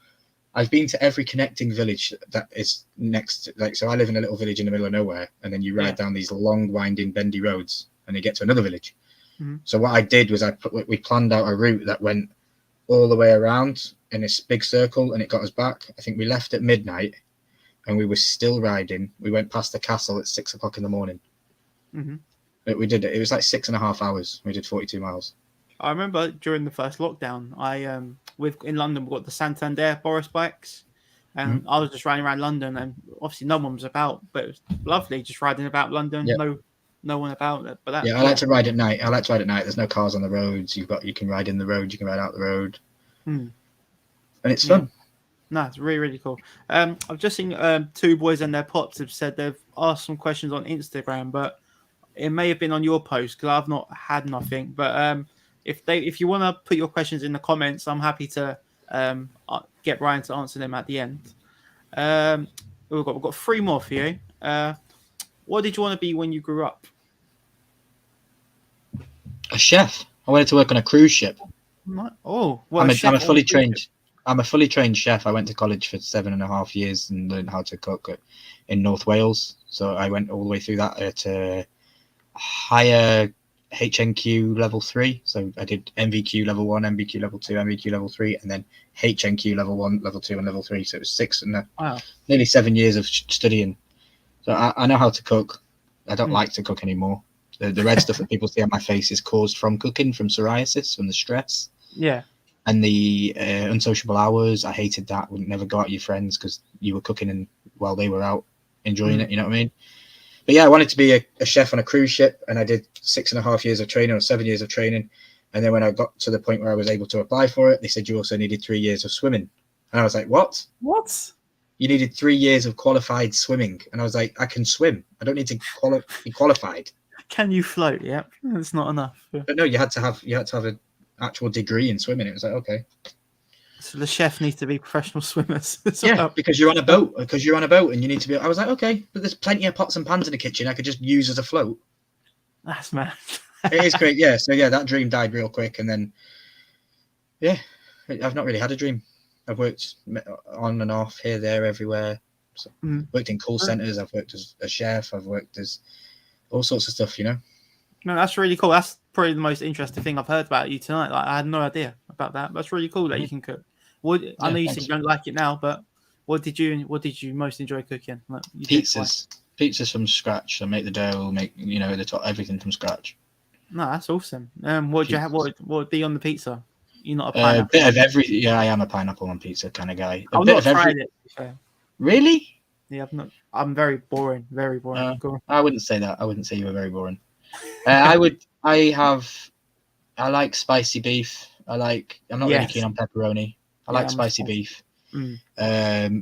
I've been to every connecting village that is next. Like, so I live in a little village in the middle of nowhere, and then you ride down these long, winding, bendy roads, and you get to another village. Mm-hmm. So what I did was we planned out a route that went all the way around in this big circle, and it got us back. I think we left at midnight, and we were still riding. We went past the castle at 6 o'clock in the morning. Mm-hmm. But we did it. It was like 6.5 hours. We did 42 miles. I remember during the first lockdown, in London we've got the Santander Boris bikes, and I was just riding around London, and obviously no one was about, but it was lovely just riding about London. Yep. No one about it. But I like to ride at night. There's no cars on the roads. You can ride in the road. You can ride out the road, and it's fun. No, it's really, really cool. I've just seen 2 boys and their pops have said they've asked some questions on Instagram, but it may have been on your post because I've not had nothing. But if you want to put your questions in the comments, I'm happy to get Ryan to answer them at the end. We've got 3 more for you. What did you want to be when you grew up? A chef. I wanted to work on a cruise ship. Oh, I'm a fully trained chef. I went to college for 7.5 years and learned how to cook in North Wales. So I went all the way through that at higher HNQ level 3. So I did MVQ level 1, MVQ level 2, MVQ level 3, and then HNQ level 1, level 2, and level 3. So it was 6 and nearly 7 years of studying. So I know how to cook. I don't like to cook anymore. The red stuff that people see on my face is caused from cooking, from psoriasis, from the stress. Yeah. And the unsociable hours. I hated that. Wouldn't never go out with your friends because you were cooking while they were out enjoying it. You know what I mean? But yeah, I wanted to be a chef on a cruise ship, and I did 6.5 years of training or 7 years of training. And then when I got to the point where I was able to apply for it, they said you also needed 3 years of swimming. And I was like, what? What? You needed 3 years of qualified swimming. And I was like, I can swim. I don't need to be qualified. Can you float? Yep, that's not enough. But no, you had to have an actual degree in swimming. It was like, okay. So the chef needs to be professional swimmers. Because you're on a boat. And you need to be. I was like, okay, but there's plenty of pots and pans in the kitchen I could just use as a float. That's mad. It is great, yeah. So yeah, that dream died real quick, and then I've not really had a dream. I've worked on and off, here, there, everywhere. So, worked in call centers. I've worked as a chef. I've worked as all sorts of stuff, you know. No, that's really cool. That's probably the most interesting thing I've heard about you tonight. Like, I had no idea about that. That's really cool that you can cook. I know you said you don't like it now, but what did you most enjoy cooking? Like, pizzas from scratch. I make the dough, the top, everything from scratch. No, that's awesome. What you have? What would be on the pizza? You're not a pineapple. Bit of everything. Yeah, I am a pineapple on pizza kind of guy. I've not tried it. To be fair. Really? Yeah, I've not. I'm very boring. Very boring. I wouldn't say that. I wouldn't say you were very boring. I like spicy beef. I'm not really keen on pepperoni. I like spicy beef.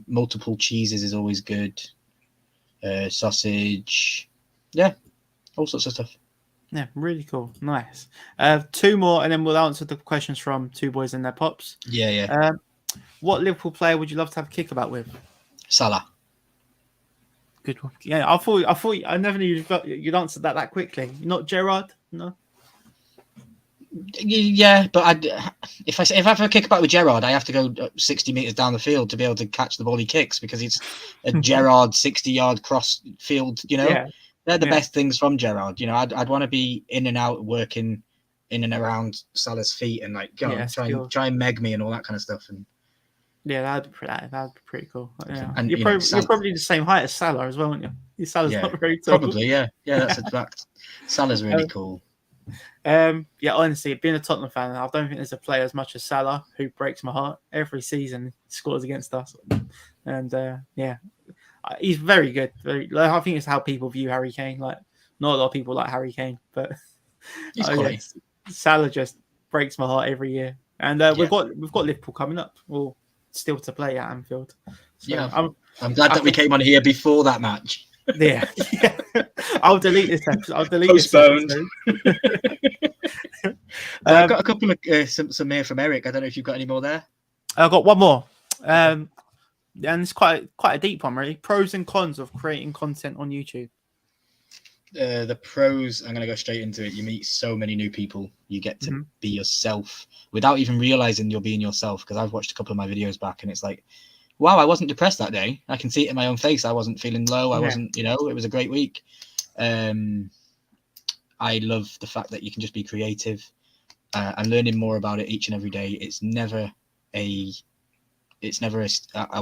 Multiple cheeses is always good. Sausage. Yeah, all sorts of stuff. Yeah, really cool. Nice. 2 more, and then we'll answer the questions from 2 boys and their pops. Yeah. What Liverpool player would you love to have a kickabout with? Salah. Good one. Yeah, I never knew you'd answer that quickly. Not Gerrard, no. Yeah, but if I have a kickabout with Gerrard, I have to go 60 meters down the field to be able to catch the ball he kicks because it's a Gerrard 60-yard cross field. You know, they're the best things from Gerrard. You know, I'd want to be in and out working in and around Salah's feet and like go on, try and meg me and all that kind of stuff. And yeah, that'd be pretty cool. Yeah, and you're probably the same height as Salah as well, aren't you? Salah's not very tall. Probably, yeah, that's a fact. Salah's really cool. Yeah, honestly, being a Tottenham fan, I don't think there's a player as much as Salah who breaks my heart every season. He scores against us, and yeah, he's very good. I think it's how people view Harry Kane. Like, not a lot of people like Harry Kane, but Salah just breaks my heart every year. And we've got Liverpool coming up. Well, still to play at Anfield. So I'm glad that we came on here before that match. Yeah. I'll delete this episode. Postponed. I've got a couple of some here from Eric. I don't know if you've got any more there. I've got one more. And it's quite a deep one, really. Pros and cons of creating content on YouTube. The pros, I'm going to go straight into it. You meet so many new people. You get to be yourself without even realizing you're being yourself. Because I've watched a couple of my videos back and it's like, wow, I wasn't depressed that day. I can see it in my own face. I wasn't feeling low. I wasn't, it was a great week. I love the fact that you can just be creative. I'm learning more about it each and every day. It's never a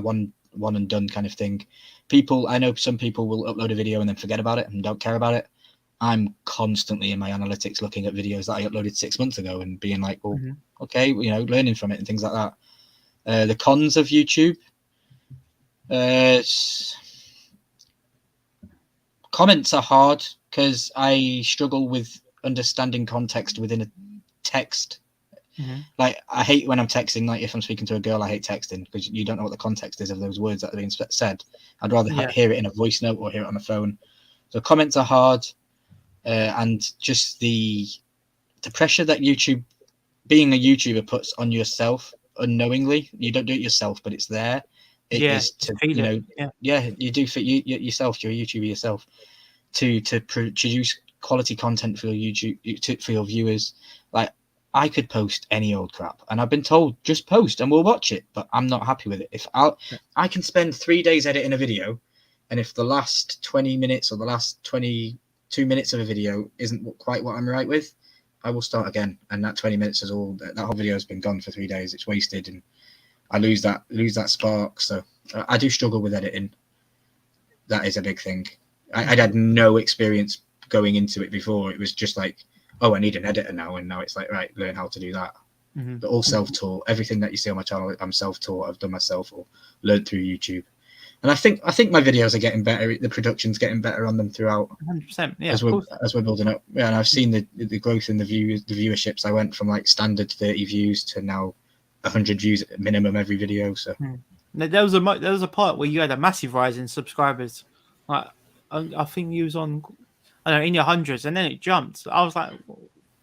one and done kind of thing. I know some people will upload a video and then forget about it and don't care about it. I'm constantly in my analytics looking at videos that I uploaded 6 months ago and being like, well, okay, learning from it and things like that. The cons of YouTube. Comments are hard because I struggle with understanding context within a text. Like, I hate when I'm texting, like if I'm speaking to a girl, I hate texting because you don't know what the context is of those words that are being said. I'd rather hear it in a voice note or hear it on a phone. So comments are hard, and just the pressure that being a YouTuber puts on yourself unknowingly. You don't do it yourself, but it's there. It is to you do for yourself. You're a YouTuber yourself to produce quality content for your YouTube for your viewers. Like, I could post any old crap, and I've been told just post and we'll watch it, but I'm not happy with it. If I can spend 3 days editing a video, and if the last 20 minutes or the last 22 minutes of a video isn't quite what I'm right with, I will start again. And that 20 minutes is all that whole video has been gone for 3 days. It's wasted, and I lose that spark. So I do struggle with editing. That is a big thing. I'd had no experience going into it before. It was just like, oh, I need an editor now, and now it's like, right, learn how to do that. But all self-taught. Everything that you see on my channel, I'm self-taught. I've done myself or learned through YouTube. And I think my videos are getting better. The production's getting better on them throughout. 100%. Yeah, as we're building up. Yeah, and I've seen the growth in the viewerships. I went from like standard 30 views to now 100 views at minimum every video. So there was a part where you had a massive rise in subscribers. Like, I think you was on, I don't know, in your hundreds, and then it jumped. I was like,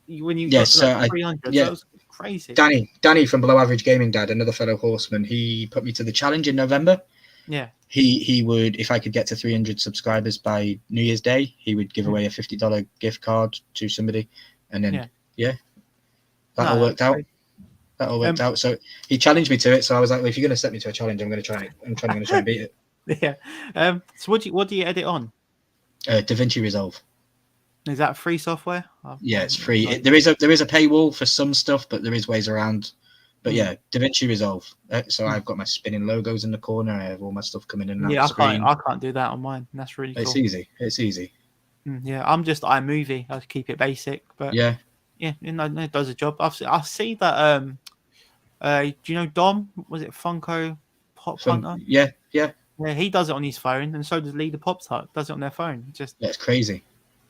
when you got to like 300, that was crazy. Danny from Below Average Gaming Dad, another fellow horseman, he put me to the challenge in November. Yeah. He would, if I could get to 300 subscribers by New Year's Day, he would give away a $50 gift card to somebody, and then that all worked out. That all worked out. So he challenged me to it. So I was like, well, if you're going to set me to a challenge, I'm going to try it. I'm going to try and beat it. Yeah. So what do you edit on? DaVinci Resolve. Is that free software? Yeah, it's free. There is a paywall for some stuff, but there is ways around. But yeah, DaVinci Resolve. So I've got my spinning logos in the corner. I have all my stuff coming in and out the screen. I can't do that on mine. That's really cool. It's easy. It's easy. Yeah, I'm just iMovie. I keep it basic, but yeah, it does a job. I see that. Do you know Dom? Was it Funko Pop Hunter? Yeah. Yeah, he does it on his phone, and so does Lee the Pop Tart. Does it on their phone. It's crazy.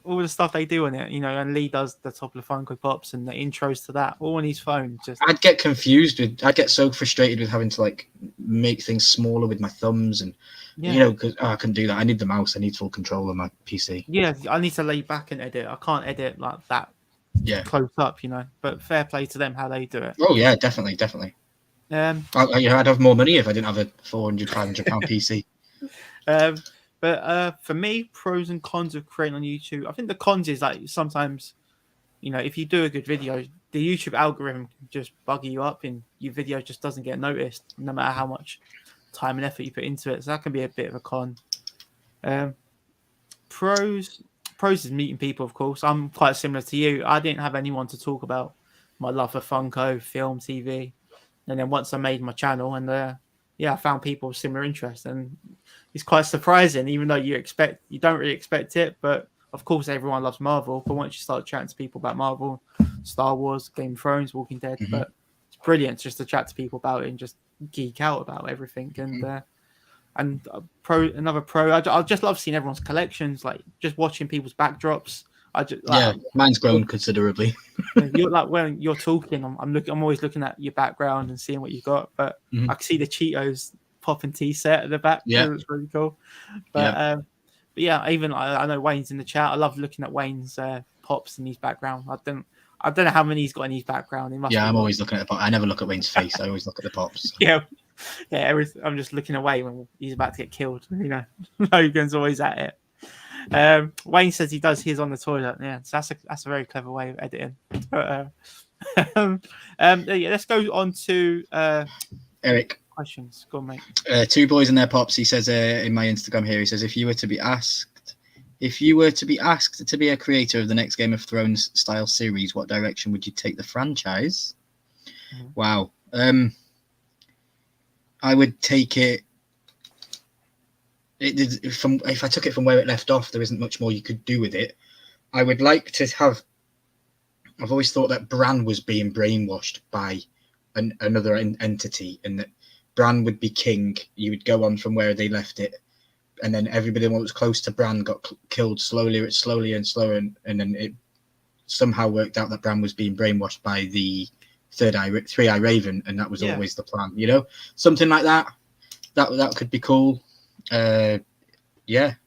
All the stuff they do on it, and Lee does the top of the Funko Pops and the intros to that, all on his phone. I'd get confused I'd get so frustrated with having to like make things smaller with my thumbs, and because I couldn't do that. I need the mouse. I need full control on my PC. Yeah, I need to lay back and edit. I can't edit like that. Yeah, close up, But fair play to them how they do it. Oh yeah, definitely. I'd have more money if I didn't have a £400, £500 PC. But for me, pros and cons of creating on YouTube. I think the cons is like sometimes, if you do a good video, the YouTube algorithm can just bug you up, and your video just doesn't get noticed, no matter how much time and effort you put into it. So that can be a bit of a con. Pros, pros is meeting people, of course. I'm quite similar to you. I didn't have anyone to talk about my love for Funko, film, TV. And then once I made my channel and I found people with similar interests, and it's quite surprising, even though you don't really expect it. But of course, everyone loves Marvel. But once you start chatting to people about Marvel, Star Wars, Game of Thrones, Walking Dead, but it's brilliant just to chat to people about it and just geek out about everything. And another pro, I just love seeing everyone's collections, like just watching people's backdrops. Mine's grown considerably. You're like when you're talking, I'm always looking at your background and seeing what you got. But I can see the Cheetos popping tea set at the back. Yeah, it's really cool. But even I know Wayne's in the chat. I love looking at Wayne's pops in his background. I don't know how many he's got in his background. I'm always looking at the pop. I never look at Wayne's face. I always look at the pops. I'm just looking away when he's about to get killed. Logan's always at it. Wayne says he does his on the toilet. Yeah, so that's a very clever way of editing. But, let's go on to Eric. Questions. Go on, mate. Two boys and their pops. He says in my Instagram here. He says if you were to be asked to be a creator of the next Game of Thrones style series, what direction would you take the franchise? Wow. I would take it. If I took it from where it left off, there isn't much more you could do with it. I would like to have. I've always thought that Bran was being brainwashed by another entity, and that Bran would be king. You would go on from where they left it, and then everybody that was close to Bran got killed slowly and slower, and then it somehow worked out that Bran was being brainwashed by the three-eye Raven, and that was always the plan. Something like that. That could be cool.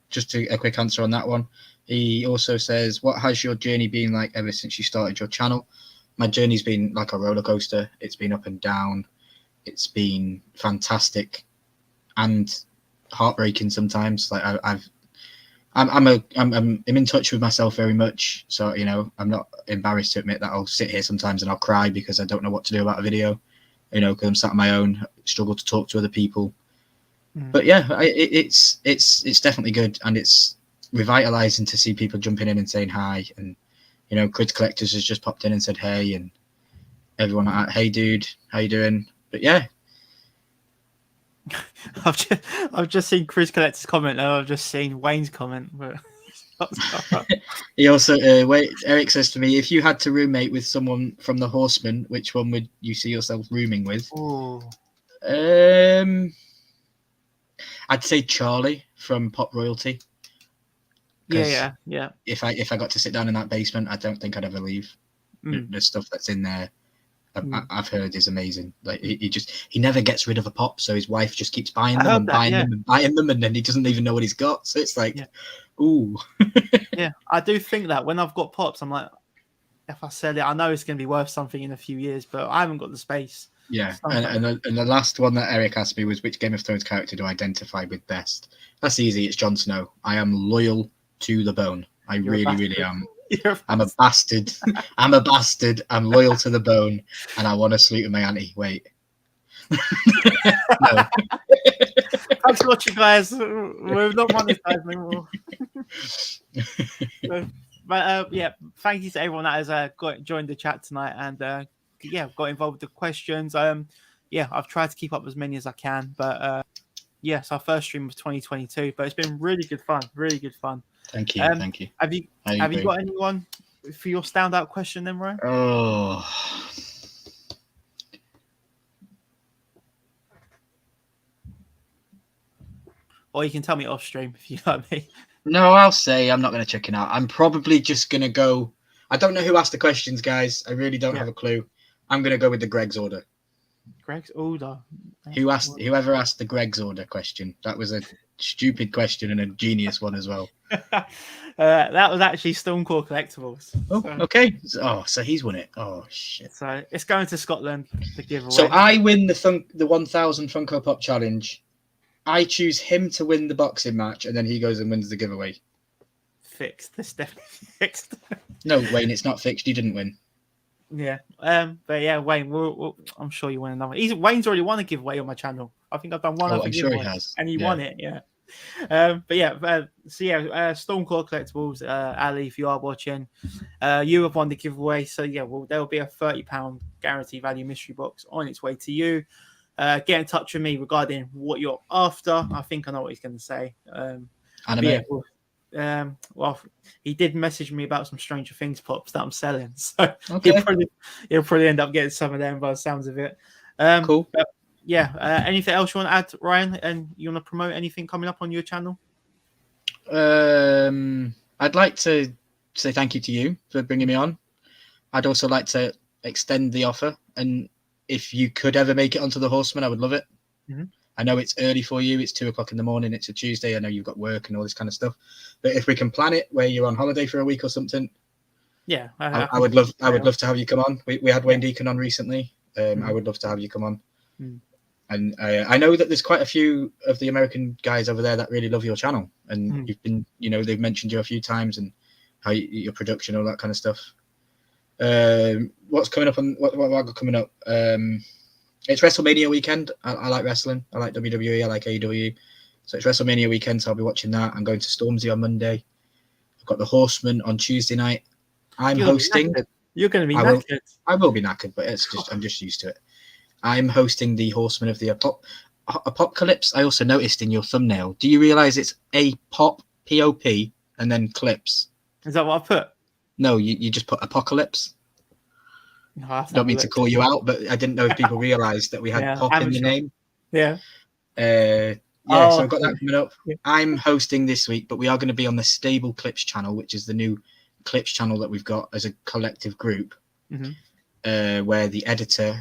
Just a quick answer on that one. He also says, what has your journey been like ever since you started your channel? My journey's been like a roller coaster. It's been up and down. It's been fantastic and heartbreaking sometimes. Like I'm in touch with myself very much, so I'm not embarrassed to admit that I'll sit here sometimes and I'll cry because I don't know what to do about a video, because I'm sat on my own, struggle to talk to other people. But it's definitely good, and it's revitalizing to see people jumping in and saying hi, and Crid Collectors has just popped in and said hey, and everyone like, hey dude, how you doing? But I've just seen Chris Collector's comment, and I've just seen Wayne's comment. But he also Eric says to me, if you had to roommate with someone from the Horsemen, which one would you see yourself rooming with? I'd say Charlie from Pop Royalty. Yeah. If I got to sit down in that basement, I don't think I'd ever leave. The stuff that's in there, I've heard is amazing. Like he never gets rid of a pop, so his wife just keeps buying them and buying them, and then he doesn't even know what he's got. So it's like, ooh. Yeah, I do think that when I've got pops, I'm like, if I sell it, I know it's going to be worth something in a few years, but I haven't got the space. Yeah, and the last one that Eric asked me was, which Game of Thrones character do I identify with best? That's easy. It's Jon Snow. I am loyal to the bone. You're really am. I'm a bastard. I'm a bastard. I'm loyal to the bone, and I want to sleep with my auntie. Wait. No. Thanks for watching, guys. We're not monetized anymore. Thank you to everyone that has joined the chat tonight and got involved with the questions. I've tried to keep up as many as I can, but our first stream was 2022, but it's been really good fun. Thank you. Thank you. Have you got anyone for your standout question then, Ryan? Oh. Or you can tell me off stream if you like me. No, I'll say I'm not going to chicken out. I'm probably just going to go. I don't know who asked the questions, guys. I really don't have a clue. I'm going to go with the Greg's order. Greg's order. Whoever asked the Greg's order question. That was a stupid question and a genius one as well. That was actually Stonecore Collectibles. Oh, okay. So he's won it. Oh shit. So it's going to Scotland to give away. So I win the 1000 Funko Pop challenge. I choose him to win the boxing match, and then he goes and wins the giveaway. Fixed. This definitely fixed. No, Wayne, it's not fixed. You didn't win. Yeah. But yeah, Wayne, I'm sure you win another. Wayne's already won a giveaway on my channel. I think I've done one. I'm sure he has. And he won it. Yeah. But yeah, Stormcore Collectibles, Ali, if you are watching, you have won the giveaway. So yeah, well, there will be a £30 guarantee value mystery box on its way to you. Get in touch with me regarding what you're after. I think I know what he's going to say. Anime. Well, he did message me about some Stranger Things pops that I'm selling, so Okay. he'll probably end up getting some of them by the sounds of it. Cool. But yeah, anything else you want to add, Ryan? And you want to promote anything coming up on your channel? I'd like to say thank you to you for bringing me on. I'd also like to extend the offer, and if you could ever make it onto the Horseman, I would love it. Mm-hmm. I know it's early for you. It's 2:00 in the morning. It's a Tuesday. I know you've got work and all this kind of stuff. But if we can plan it where you're on holiday for a week or something, yeah, I would love to have you come on. We had Wayne Deacon on recently. I would love to have you come on. And I know that there's quite a few of the American guys over there that really love your channel, and you've been, they've mentioned you a few times and how your production, all that kind of stuff. What's coming up on what I got coming up? It's WrestleMania weekend. I like wrestling. I like WWE. I like AEW. So it's WrestleMania weekend, so I'll be watching that. I'm going to Stormzy on Monday. I've got the Horseman on Tuesday night. I'm hosting. You're going to be knackered. I will be knackered, but I'm just used to it. I'm hosting the Horseman of the Apocalypse. I also noticed in your thumbnail. Do you realize it's a pop, P-O-P, and then clips? Is that what I put? No, you just put Apocalypse. No, don't mean to call you out, but I didn't know if people realised that we had pop in the name. Yeah. So I've got that coming up. Yeah. I'm hosting this week, but we are going to be on the Stable Clips channel, which is the new Clips channel that we've got as a collective group, where the editor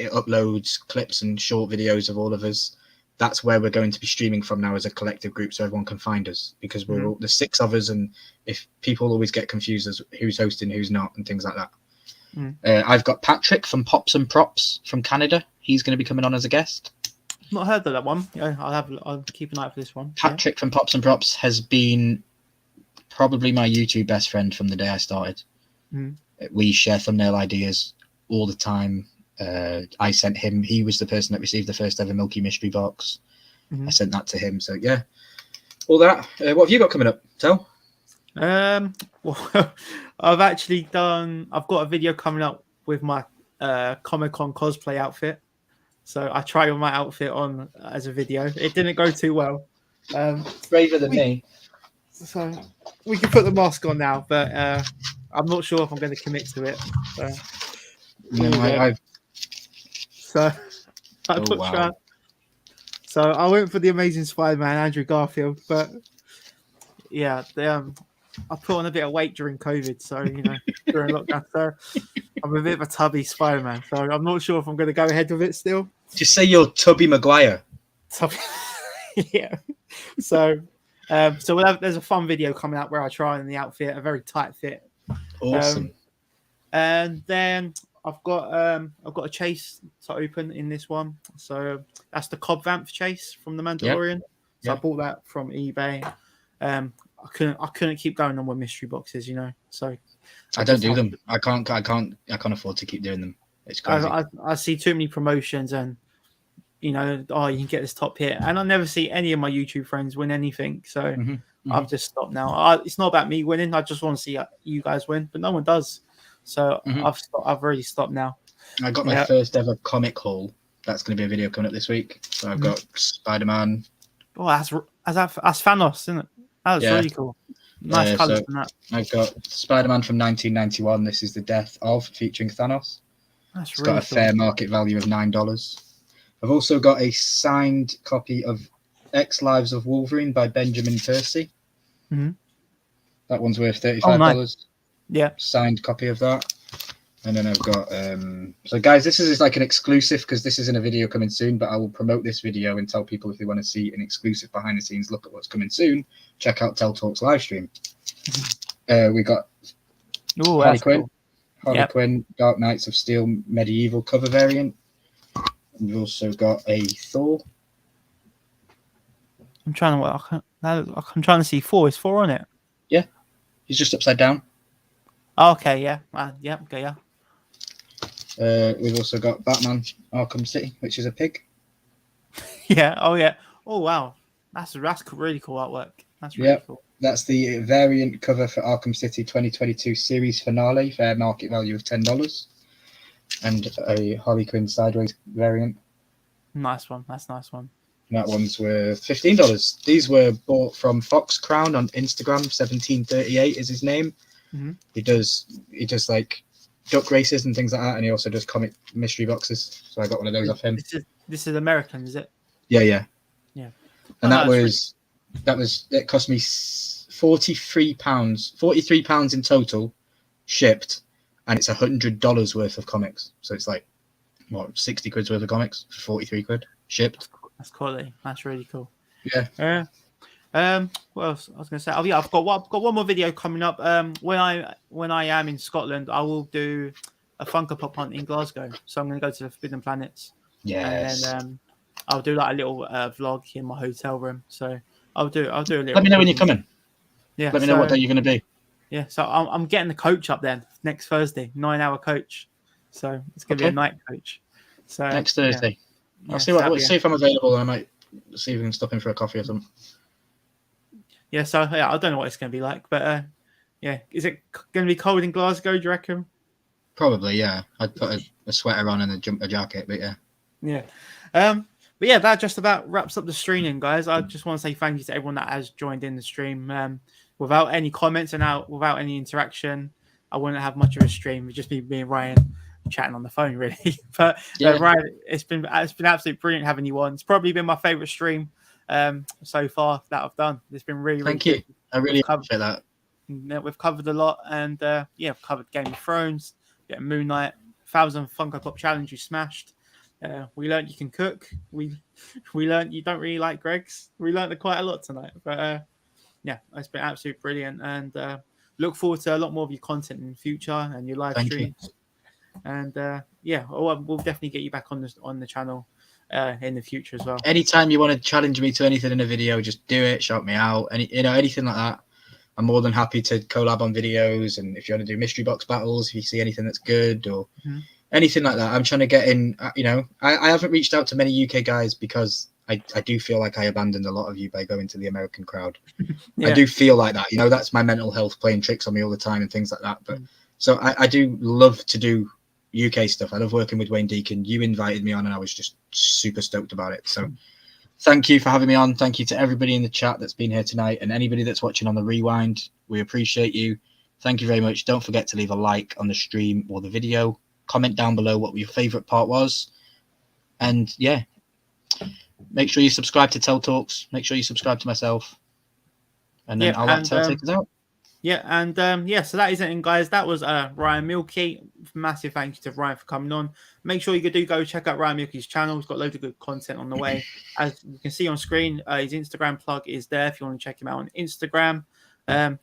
uploads clips and short videos of all of us. That's where we're going to be streaming from now as a collective group, so everyone can find us, because we're all, there's 6 of us, and if people always get confused as who's hosting, who's not, and things like that. I've got Patrick from Pops and Props from Canada. He's going to be coming on as a guest. Not heard of that one. Yeah, I'll keep an eye out for this one. Patrick from Pops and Props has been probably my YouTube best friend from the day I started. We share thumbnail ideas all the time. I sent him. He was the person that received the first ever Milky mystery box. I sent that to him. So yeah, all that. What have you got coming up, Tel? Well, I've got a video coming up with my Comic-Con cosplay outfit. So I tried on my outfit on as a video. It didn't go too well. Braver than me. So we can put the mask on now, but I'm not sure if I'm going to commit to it. So I went for the Amazing Spider-Man, Andrew Garfield, but yeah, I put on a bit of weight during COVID, so during lockdown, so I'm a bit of a tubby Spider-Man. So I'm not sure if I'm going to go ahead with it still. Just say you're Tubby Maguire. Yeah. So there's a fun video coming out where I try on the outfit, a very tight fit. Awesome. And then I've got a chase to open in this one. So that's the Cobb Vamp chase from the Mandalorian. Yep. So I bought that from eBay. I couldn't keep going on with mystery boxes, So I don't do them. I can't afford to keep doing them. It's crazy. I see too many promotions, and you can get this top hit, and I never see any of my YouTube friends win anything. So I've just stopped now. It's not about me winning. I just want to see you guys win, but no one does. So I've already stopped now. I got my first ever comic haul. That's going to be a video coming up this week. So I've got Spider-Man. Oh, that's Thanos, isn't it? That was really cool. Nice colours from that. I've got Spider-Man from 1991. This is the Death of, featuring Thanos. It's got a fair market value of $9. I've also got a signed copy of X Lives of Wolverine by Benjamin Percy. That one's worth $35. Oh, nice. Yeah. Signed copy of that. And then I've got so guys, this is like an exclusive, because this isn't a video coming soon, but I will promote this video and tell people if they want to see an exclusive behind the scenes look at what's coming soon, check out Tel Talk's live stream. We got Harley Quinn, Quinn, Dark Knights of Steel medieval cover variant. And we've also got a Thor. I'm trying to see 4. Is 4 on it? Yeah, he's just upside down. Oh, okay, yeah. Okay, yeah. We've also got Batman Arkham City, which is a pig. Yeah. Oh, yeah. Oh, wow. That's really cool artwork. That's really cool. That's the variant cover for Arkham City 2022 series finale, fair market value of $10, and a Harley Quinn sideways variant. Nice one. That's a nice one. That one's worth $15. These were bought from Fox Crown on Instagram. 1738 is his name. Mm-hmm. He does like duck races and things like that, and he also does comic mystery boxes. So I got one of those off him. This is American, is it? Yeah. And it cost me £43 in total, shipped, and it's $100 worth of comics. So it's like 60 quid's worth of comics for 43 quid shipped. That's quality. That's really cool. Yeah. What else I was going to say? Oh yeah, I've got one more video coming up. When I am in Scotland, I will do a Funko Pop hunt in Glasgow. So I'm going to go to the Forbidden Planets. Yes. And then I'll do like a little vlog in my hotel room. So I'll do a little. Let me know when you're coming. Yeah. Let me know what day you're going to be. Yeah. So I'm getting the coach up then next Thursday, 9-hour coach. So it's going to be a night coach. So next Thursday. Yeah. I'll see if I'm available, and I might see if we can stop in for a coffee or something. Yeah, so I don't know what it's going to be like, but is it going to be cold in Glasgow? Do you reckon? Probably, yeah. I'd put a sweater on and a jacket, but yeah. Yeah, but yeah, that just about wraps up the streaming, guys. I just want to say thank you to everyone that has joined in the stream. Without any comments and without any interaction, I wouldn't have much of a stream. It'd just be me and Ryan chatting on the phone, really. But Ryan, it's been absolutely brilliant having you on. It's probably been my favorite stream so far that I've done. It's been really thank you. Good. I really appreciate that. We've covered a lot, and we've covered Game of Thrones, Moon Knight, 1,000 Funko Pop challenge you smashed. We learned you can cook. We learned you don't really like Greg's. We learned quite a lot tonight, but it's been absolutely brilliant, and look forward to a lot more of your content in the future and your live streams. And we'll definitely get you back on the channel in the future as well. Anytime you want to challenge me to anything in a video, just do it. Shout me out. Anything like that. I'm more than happy to collab on videos. And if you want to do mystery box battles, if you see anything that's good or anything like that, I'm trying to get in. I haven't reached out to many UK guys because I do feel like I abandoned a lot of you by going to the American crowd. I do feel like that. That's my mental health playing tricks on me all the time and things like that. But so I do love to do UK stuff. I love working with Wayne Deacon. You invited me on and I was just super stoked about it. So thank you for having me on. Thank you to everybody in the chat that's been here tonight and anybody that's watching on the rewind. We appreciate you. Thank you very much. Don't forget to leave a like on the stream or the video. Comment down below what your favorite part was. And make sure you subscribe to Tell Talks. Make sure you subscribe to myself. And then I'll let Tell take us out. Yeah, and so that is it, guys. That was Ryan Milky. Massive thank you to Ryan for coming on. Make sure you do go check out Ryan Milky's channel. He's got loads of good content on the way. As you can see on screen, his Instagram plug is there if you want to check him out on Instagram.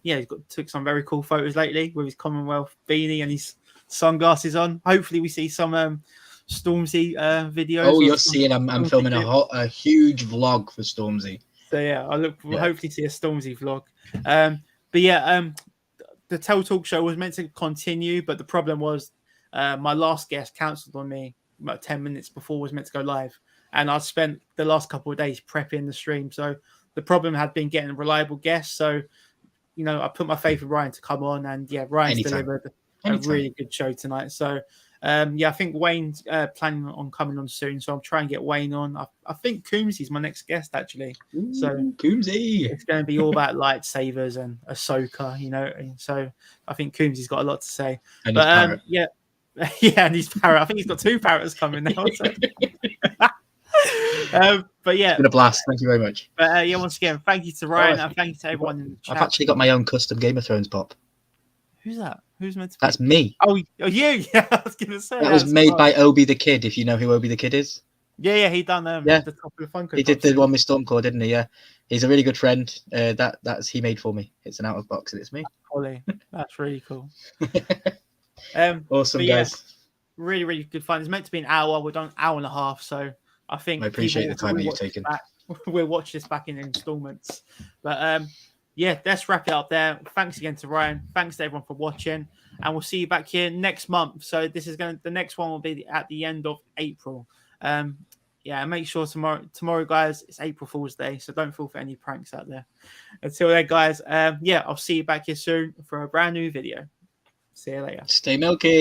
He's took some very cool photos lately with his Commonwealth beanie and his sunglasses on. Hopefully, we see some Stormzy videos. Oh, you're seeing I'm filming a huge vlog for Stormzy. So we'll hopefully see a Stormzy vlog. The Tell Talk show was meant to continue, but the problem was my last guest cancelled on me about 10 minutes before it was meant to go live. And I spent the last couple of days prepping the stream. So the problem had been getting reliable guests. So, I put my faith in Ryan to come on, and Ryan's delivered a really good show tonight. So, I think Wayne's planning on coming on soon. So I'll try and get Wayne on. I think Coombsy's my next guest, actually. Ooh, so Coombsy. It's going to be all about lightsabers and Ahsoka, So I think Coombsy's got a lot to say. And and his parrot. I think he's got 2 parrots coming now. So. It's been a blast. Thank you very much. But once again, thank you to Ryan and thank you to everyone in the chat. I've actually got my own custom Game of Thrones pop. Who's that? Who's meant to be? That's me. Oh, you? Yeah, I was going to say. That was made by Obi the Kid, if you know who Obi the Kid is. Yeah, he done the top of the Funko. He did the one with Stormcore, didn't he? Yeah. He's a really good friend. That's he made for me. It's an out of box and it's me. Holly. That's really cool. Awesome, guys. Really, really good fun. It's meant to be an hour. We're done an hour and a half, so I think I appreciate the time that you've taken. We'll watch this back in installments. But let's wrap it up there. Thanks again to Ryan. Thanks to everyone for watching. And we'll see you back here next month. So the next one will be at the end of April. Yeah, make sure tomorrow, guys, it's April Fool's Day, so don't fall for any pranks out there. Until then, guys, I'll see you back here soon for a brand new video. See you later. Stay milky.